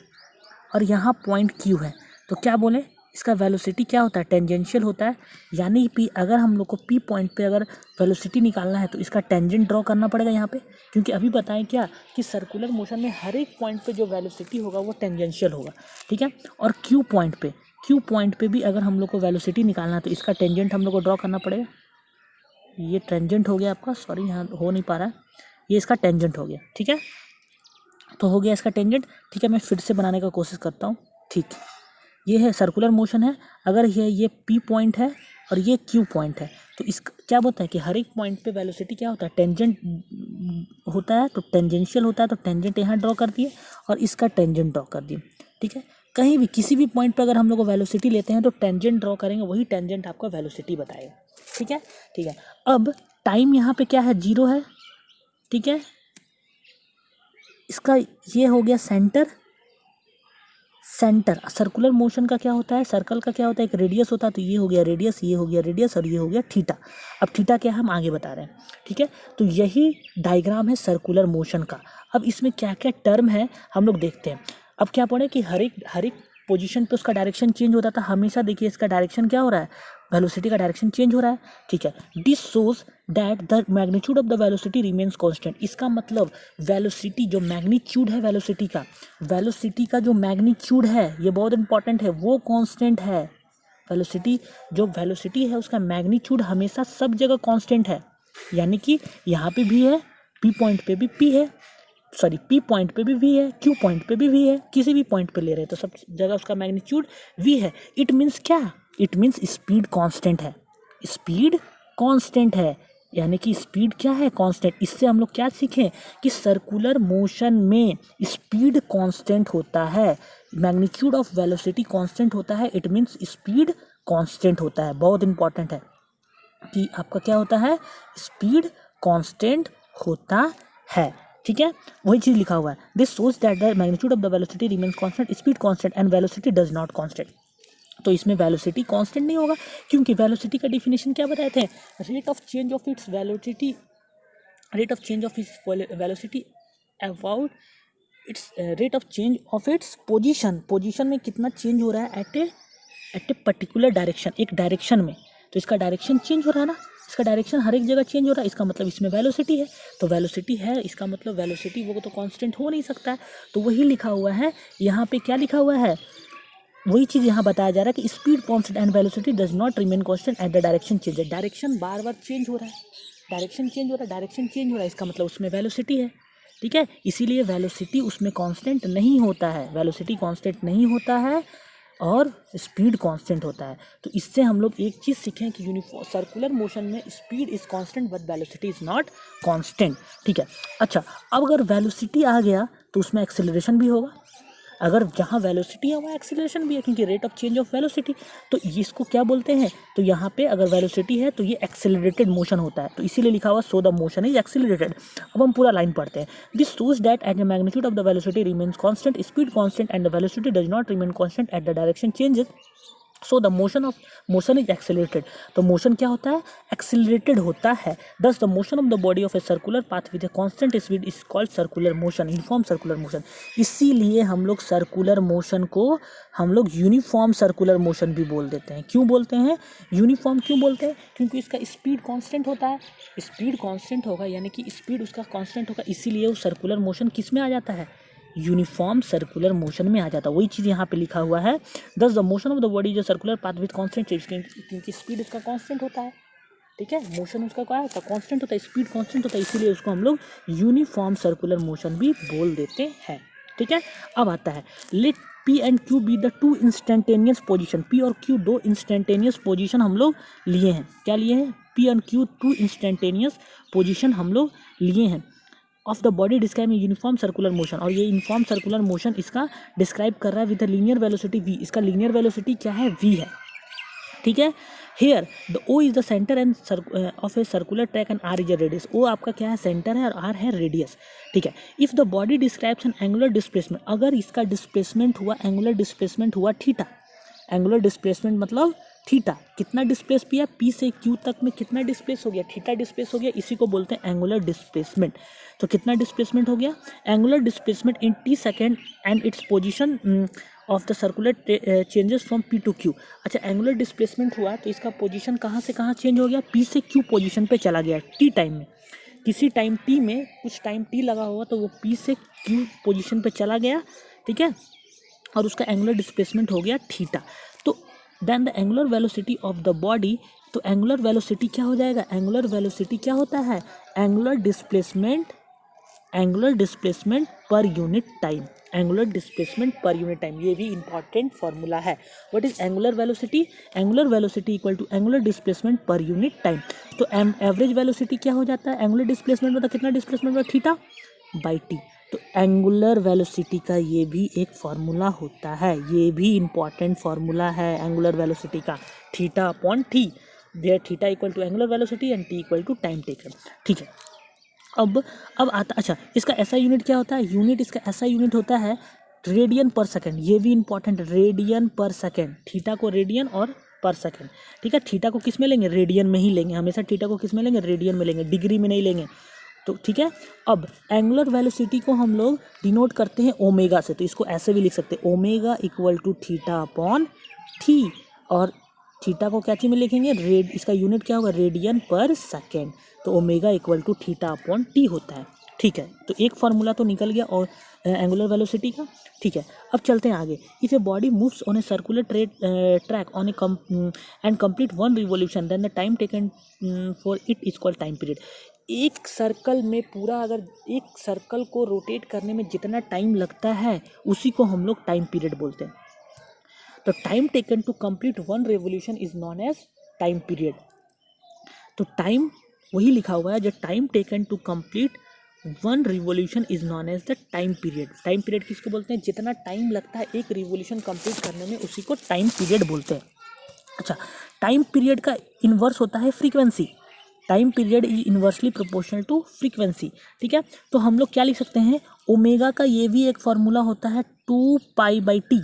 और यहाँ पॉइंट क्यू है, तो क्या बोले, इसका वेलोसिटी क्या होता है, टेंजेंशियल होता है। यानी पी, अगर हम लोग को पी पॉइंट पे अगर वेलोसिटी निकालना है तो इसका टेंजेंट ड्रॉ करना पड़ेगा यहाँ पे, क्योंकि अभी बताएं क्या कि सर्कुलर मोशन में हर एक पॉइंट पे जो वेलोसिटी होगा वो टेंजेंशियल होगा। ठीक है, और क्यू पॉइंट पे भी अगर हम लोग को वेलोसिटी निकालना है तो इसका टेंजेंट हम लोग को ड्रॉ करना पड़ेगा। ये टेंजेंट हो गया आपका, सॉरी यहाँ हो नहीं पा रहा है, ये इसका टेंजेंट हो गया। ठीक है, तो हो गया इसका टेंजेंट। ठीक है, मैं फिर से बनाने का कोशिश करता हूँ। ठीक, ये है सर्कुलर मोशन है, अगर ये पी पॉइंट है और ये क्यू पॉइंट है, तो इस क्या बोलता है कि हर एक पॉइंट पे वेलोसिटी क्या होता है, टेंजेंट होता है, तो टेंजेंशियल होता है, तो टेंजेंट यहाँ ड्रॉ कर दिए और इसका टेंजेंट ड्रॉ कर दिए। ठीक है, कहीं भी किसी भी पॉइंट पे अगर हम लोग वेलोसिटी लेते हैं तो टेंजेंट ड्रॉ करेंगे, वही टेंजेंट आपका वेलोसिटी बताएगा। ठीक है, ठीक है, अब टाइम यहाँ पे क्या है, 0 है। ठीक है, इसका ये हो गया सेंटर। सर्कुलर मोशन का क्या होता है, सर्कल का क्या होता है, एक रेडियस होता है, तो ये हो गया रेडियस, ये हो गया रेडियस और ये हो गया थीटा। अब थीटा क्या हम आगे बता रहे हैं। ठीक है, तो यही डायग्राम है सर्कुलर मोशन का। अब इसमें क्या क्या टर्म है हम लोग देखते हैं। अब क्या पढ़े कि हर एक पोजीशन पे उसका डायरेक्शन चेंज होता था। हमेशा देखिए इसका डायरेक्शन क्या हो रहा है, वेलोसिटी का डायरेक्शन चेंज हो रहा है। ठीक है, this shows that the magnitude of the velocity remains constant. इसका मतलब वेलोसिटी जो मैग्नीट्यूड है, वेलोसिटी का जो मैग्नीट्यूड है, ये बहुत इंपॉर्टेंट है, वो कांस्टेंट है। वेलोसिटी है उसका मैग्नीट्यूड हमेशा सब जगह कांस्टेंट है। यानी कि यहाँ पे भी है, पी पॉइंट पे भी पी है, सॉरी पी पॉइंट पे भी वी है, क्यू पॉइंट पे भी वी है, किसी भी पॉइंट पे ले रहे हैं तो सब जगह उसका मैग्नीट्यूड वी है। इट मीन्स क्या, इट मीन्स स्पीड कांस्टेंट है, स्पीड कांस्टेंट है, यानी कि स्पीड क्या है, कांस्टेंट। इससे हम लोग क्या सीखें कि सर्कुलर मोशन में स्पीड कांस्टेंट होता है, मैग्नीट्यूड ऑफ वेलोसिटी कांस्टेंट होता है, इट मीन्स स्पीड कांस्टेंट होता है। बहुत इंपॉर्टेंट है कि आपका क्या होता है, स्पीड कांस्टेंट होता है, ठीक है, वही चीज़ लिखा हुआ है। This shows that the magnitude of the velocity remains constant, speed constant and velocity does not constant. तो इसमें वेलोसिटी कांस्टेंट नहीं होगा, क्योंकि वेलोसिटी का डिफिनेशन क्या बताए थे, rate of change of its velocity, rate of change of its velocity about it's rate of change of its position, position में कितना चेंज हो रहा है एट ए पर्टिकुलर डायरेक्शन, एक डायरेक्शन में। तो इसका डायरेक्शन चेंज हो रहा है ना, इसका डायरेक्शन हर एक जगह चेंज हो रहा है, इसका मतलब इसमें वेलोसिटी है। तो वेलोसिटी है, इसका मतलब वेलोसिटी वो तो कांस्टेंट हो नहीं सकता है। तो वही लिखा हुआ है यहाँ पे, क्या लिखा हुआ है, वही चीज़ यहाँ बताया जा रहा है कि speed constant and velocity does not remain constant at the direction change. Direction bar bar change हो रहा है, डायरेक्शन चेंज हो रहा है, डायरेक्शन चेंज हो रहा है, इसका मतलब उसमें वेलोसिटी है, ठीक है। इसीलिए वेलोसिटी उसमें कांस्टेंट नहीं होता है, वेलोसिटी कांस्टेंट नहीं होता है और स्पीड कांस्टेंट होता है। तो इससे हम लोग एक चीज़ सीखें कि यूनिफॉर्म सर्कुलर मोशन में speed is constant but velocity is not constant, ठीक है। अच्छा, अब अगर वेलोसिटी आ गया तो उसमें एक्सेलरेशन भी होगा, अगर जहाँ वेलोसिटी है वहाँ एक्सीलरेशन भी है, क्योंकि rate of change of velocity. तो इसको क्या बोलते हैं, तो यहाँ पे अगर वेलोसिटी है तो ये एक्सेलरेटेड मोशन होता है, तो इसीलिए लिखा हुआ so the motion is accelerated. अब हम पूरा लाइन पढ़ते हैं। This shows that at the magnitude of the velocity remains constant, speed constant and the velocity does not remain constant at the direction changes, so the motion is accelerated. तो motion क्या होता है, accelerated होता है। दस the motion of the body of a circular path with a constant speed is called circular motion, uniform circular motion. इसीलिए हम लोग सर्कुलर मोशन को हम लोग यूनिफॉर्म सर्कुलर मोशन भी बोल देते हैं। क्यों बोलते हैं यूनिफॉर्म, क्यों बोलते हैं, क्योंकि इसका स्पीड कांस्टेंट होता है, स्पीड कांस्टेंट होगा यानी कि स्पीड उसका कांस्टेंट होगा, इसीलिए वो सर्कुलर मोशन किस में आ जाता है, यूनिफॉर्म सर्कुलर मोशन में आ जाता है। वही चीज़ यहाँ पे लिखा हुआ है, दस the motion of the body जो सर्कुलर पाथ विद कांस्टेंट, क्योंकि स्पीड उसका कांस्टेंट होता है, ठीक है, मोशन उसका क्या होता है, कांस्टेंट होता है, स्पीड कांस्टेंट होता है, इसीलिए उसको हम लोग यूनिफॉर्म सर्कुलर मोशन भी बोल देते हैं, ठीक है। अब आता है, let P and Q be the two instantaneous position, P और क्यू दो इंस्टेंटेनियस पोजीशन हम लोग लिए हैं, क्या लिए हैं, P and Q two instantaneous position हम लोग लिए हैं of the body describe uniform circular motion. और ये यूनिफॉर्म सर्कुलर मोशन इसका डिस्क्राइब कर रहा है with the linear velocity v, इसका लीनियर वेलोसिटी क्या है, v है, ठीक है। Here the O is the centre and of a circular track and R is a radius, O आपका क्या है, सेंटर है और आर है रेडियस, ठीक है। If the body describes N angular displacement, अगर इसका डिस्प्लेसमेंट हुआ, एंगुलर डिस्प्लेसमेंट हुआ थीटा, एंगुलर डिस्प्लेसमेंट मतलब थीटा, कितना डिस्प्लेस किया, पी से क्यू तक में कितना डिस्प्लेस हो गया, थीटा डिस्प्लेस हो गया, इसी को बोलते हैं एंगुलर डिस्प्लेसमेंट। तो कितना डिस्प्लेसमेंट हो गया, angular displacement in T second and its position of the circular changes from P to Q. अच्छा, एंगुलर डिस्प्लेसमेंट हुआ तो इसका पोजीशन कहाँ से कहाँ चेंज हो गया, पी से क्यू पोजीशन पे चला गया टी टाइम में, किसी टाइम टी में कुछ टाइम टी लगा हुआ तो वो पी से क्यू पोजीशन पे चला गया, ठीक है, और उसका एंगुलर डिस्प्लेसमेंट हो गया थीटा। तो then the angular velocity of the body, तो एंगुलर वेलोसिटी क्या हो जाएगा, एंगुलर वेलोसिटी क्या होता है, angular displacement per unit time, angular displacement per unit time, ये भी इंपॉर्टेंट फार्मूला है। What is angular velocity, angular velocity equal to angular displacement per unit time. तो एवरेज वेलोसिटी क्या हो जाता है, एंगुलर डिस्प्लेसमेंट मतलब कितना डिस्प्लेसमेंट होता है, थीटा बाई टी। तो एंगुलर वेलोसिटी का ये भी एक फार्मूला होता है, ये भी इंपॉर्टेंट फार्मूला है एंगुलर वेलोसिटी का, theta upon T, where theta equal to angular velocity and T equal to time taken, ठीक है। अब आता, अच्छा इसका ऐसा यूनिट क्या होता है, यूनिट इसका ऐसा यूनिट होता है रेडियन पर सेकेंड, ये भी important, radian per second, theta को रेडियन और पर सेकेंड, ठीक है। थीटा को किस में लेंगे, रेडियन में ही लेंगे हमेशा, थीटा को किस में लेंगे, रेडियन में लेंगे, डिग्री में नहीं लेंगे, तो ठीक है। अब एंगुलर वेलोसिटी को हम लोग डिनोट करते हैं ओमेगा से, तो इसको ऐसे भी लिख सकते हैं, omega equal to theta upon T, और थीटा को क्या चीज में लिखेंगे, रेड, इसका यूनिट क्या होगा, रेडियन पर सेकेंड, तो omega equal to theta upon T होता है, ठीक है। तो एक फार्मूला तो निकल गया और एंगुलर वेलोसिटी का, ठीक है। अब चलते हैं आगे, if a body moves on a circular track on a and complete one revolution then the time taken for it is called time period. एक सर्कल में पूरा, अगर एक सर्कल को रोटेट करने में जितना टाइम लगता है उसी को हम लोग टाइम पीरियड बोलते हैं। तो time taken to complete one revolution is known as time period. तो टाइम वही लिखा हुआ है, जो time taken to complete one revolution is known as the time period. Time period किसको बोलते हैं? जितना टाइम लगता है एक रिवोल्यूशन कंप्लीट करने में उसी को टाइम पीरियड बोलते हैं। अच्छा, टाइम पीरियड का इन्वर्स होता है frequency. Time period is inversely proportional to frequency. ठीक है, तो हम लोग क्या लिख सकते हैं? ओमेगा का ये भी एक फॉर्मूला होता है 2π/t।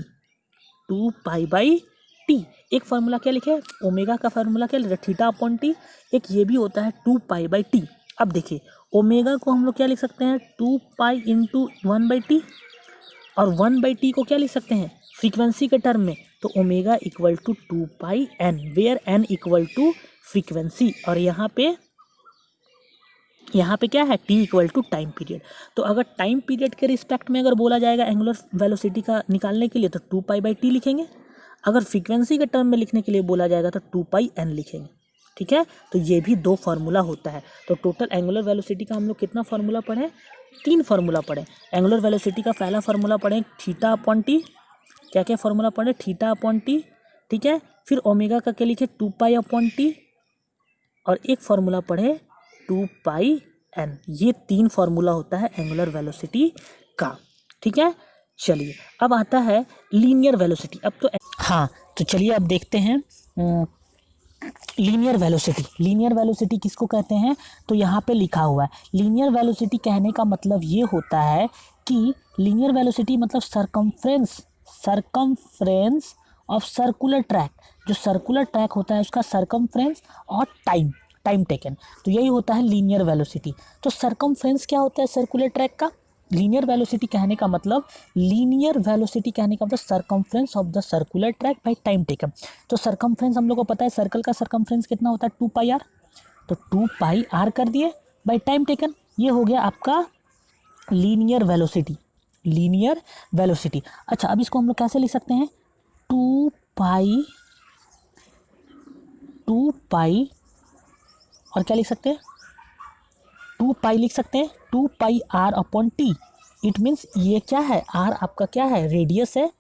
2π/t एक फार्मूला क्या लिखे? ओमेगा का फार्मूला क्या लिखे? θ/t। एक ये भी होता है 2π/t। अब देखिए, ओमेगा को हम लोग क्या लिख सकते हैं? 2π × 1/t, और 1/t को क्या लिख सकते हैं? फ्रीक्वेंसी के टर्म में। तो omega equal to 2πn, where n equal to frequency, और यहाँ पे क्या है? t equal to time period. तो अगर टाइम पीरियड के रिस्पेक्ट में अगर बोला जाएगा एंगुलर वेलोसिटी का निकालने के लिए तो 2π/t लिखेंगे। अगर फ्रीक्वेंसी के टर्म में लिखने के लिए बोला जाएगा तो 2πn लिखेंगे। ठीक है, तो ये भी दो फार्मूला होता है। तो टोटल एंगुलर वेलोसिटी का हम लोग कितना फार्मूला पढ़े? 3 फार्मूला पढ़े। एंगुलर वेलोसिटी का पहला फार्मूला पढ़े θ/t। क्या क्या फार्मूला पढ़े? θ/t। ठीक है, फिर ओमेगा का क्या लिखे? 2π/t, और एक फार्मूला पढ़े 2πn। ये 3 फार्मूला होता है एंगुलर वेलोसिटी का। ठीक है, चलिए अब आता है लीनियर वेलोसिटी। अब तो हाँ, तो चलिए अब देखते हैं लीनियर वेलोसिटी। लीनियर वेलोसिटी किसको कहते हैं? तो यहाँ पे लिखा हुआ है लीनियर वेलोसिटी। कहने का मतलब ये होता है कि लीनियर वेलोसिटी मतलब सरकमफ्रेंस ऑफ सर्कुलर ट्रैक। जो सर्कुलर ट्रैक होता है उसका सरकमफ्रेंस और टाइम टेकन, तो यही होता है लीनियर वेलोसिटी। तो सरकमफ्रेंस क्या होता है सर्कुलर ट्रैक का? लीनियर वेलोसिटी कहने का मतलब circumference of the circular track by time taken. तो सरकमफ्रेंस हम लोग को पता है, सर्कल का सरकमफ्रेंस कितना होता है? 2πr। तो 2πr कर दिए बाय टाइम टेकन, ये हो गया आपका लीनियर वेलोसिटी। Linear velocity. अच्छा, अब इसको हम लोग कैसे लिख सकते हैं? 2π और क्या लिख सकते हैं? 2π लिख सकते हैं, 2πr/t। इट मीन्स ये क्या है? r आपका क्या है? रेडियस है,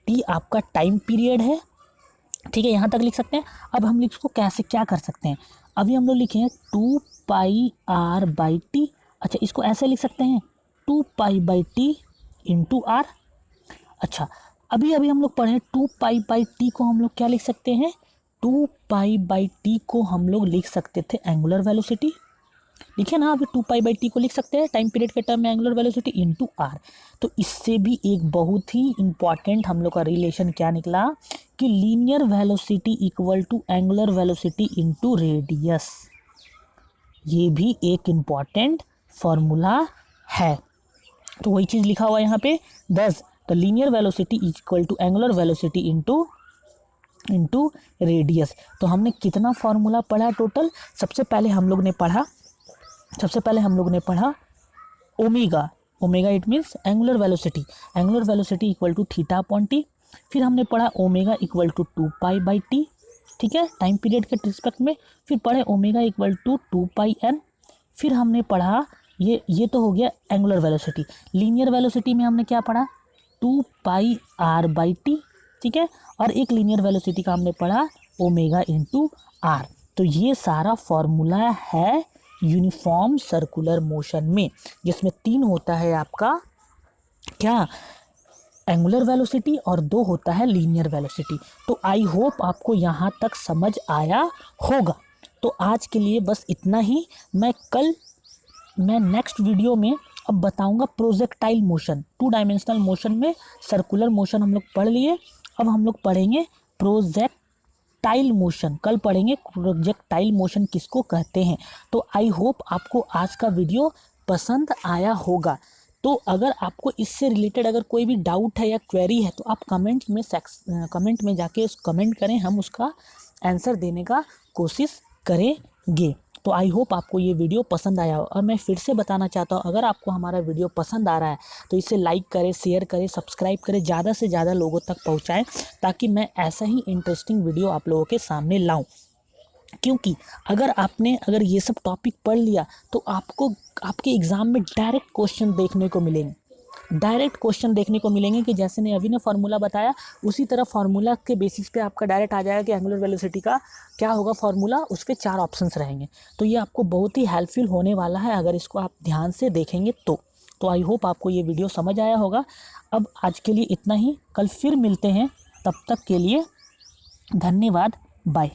t आपका टाइम पीरियड है। ठीक है, यहाँ तक लिख सकते हैं। अब हम इसको कैसे क्या कर सकते हैं? अभी हम लोग लिखे हैं 2πr/t। अच्छा, इसको ऐसे लिख सकते हैं 2π/t × r। अच्छा, अभी हम लोग पढ़े 2π/t को हम लोग क्या लिख सकते हैं? 2π/t को हम लोग लिख सकते थे एंगुलर वेलोसिटी। लिखे ना, अभी 2π/t को लिख सकते हैं टाइम पीरियड के टर्म में एंगुलर वेलोसिटी × r। तो इससे भी एक बहुत ही इंपॉर्टेंट हम लोग का रिलेशन क्या निकला कि linear velocity equal to angular velocity × radius. ये भी एक इम्पॉर्टेंट फॉर्मूला है। तो वही चीज़ लिखा हुआ है यहाँ पे 10। तो linear velocity equal to angular velocity × radius. तो हमने कितना फार्मूला पढ़ा टोटल? सबसे पहले हम लोग ने पढ़ा omega it means angular velocity equal to θ/t। फिर हमने पढ़ा ओमेगा इक्वल टू 2π/t। ठीक है, टाइम पीरियड के रिस्पेक्ट में। फिर पढ़े ओमेगा इक्वल टू 2πn। फिर हमने पढ़ा ये तो हो गया एंगुलर वेलोसिटी। लीनियर वेलोसिटी में हमने क्या पढ़ा? 2πr/t। ठीक है, और एक लीनियर वेलोसिटी का हमने पढ़ा ओमेगा × r। तो ये सारा फॉर्मूला है यूनिफॉर्म सर्कुलर मोशन में, जिसमें 3 होता है आपका क्या? एंगुलर वेलोसिटी, और 2 होता है लीनियर वेलोसिटी। तो आई होप आपको यहाँ तक समझ आया होगा। तो आज के लिए बस इतना ही। मैं नेक्स्ट वीडियो में अब बताऊंगा प्रोजेक्टाइल मोशन। 2 डायमेंशनल मोशन में सर्कुलर मोशन हम लोग पढ़ लिए। अब हम लोग पढ़ेंगे प्रोजेक्टाइल मोशन। कल पढ़ेंगे प्रोजेक्टाइल मोशन किसको कहते हैं। तो आई होप आपको आज का वीडियो पसंद आया होगा। तो अगर आपको इससे रिलेटेड अगर कोई भी डाउट है या क्वेरी है तो आप कमेंट में जाके कमेंट करें, हम उसका आंसर देने का कोशिश करेंगे। तो आई होप आपको ये वीडियो पसंद आया हो। और मैं फिर से बताना चाहता हूँ, अगर आपको हमारा वीडियो पसंद आ रहा है तो इसे लाइक करें, शेयर करें, सब्सक्राइब करें, ज़्यादा से ज़्यादा लोगों तक पहुँचाएँ, ताकि मैं ऐसा ही इंटरेस्टिंग वीडियो आप लोगों के सामने लाऊँ। क्योंकि अगर ये सब टॉपिक पढ़ लिया तो आपको आपके एग्ज़ाम में डायरेक्ट क्वेश्चन देखने को मिलेंगे कि जैसे ने अभी ने फार्मूला बताया उसी तरह फार्मूला के बेसिस पे आपका डायरेक्ट आ जाएगा कि एंगुलर वेलोसिटी का क्या होगा फार्मूला, उस पर 4 ऑप्शंस रहेंगे। तो ये आपको बहुत ही हेल्पफुल होने वाला है अगर इसको आप ध्यान से देखेंगे तो आई होप आपको ये वीडियो समझ आया होगा। अब आज के लिए इतना ही, कल फिर मिलते हैं, तब तक के लिए धन्यवाद, बाय।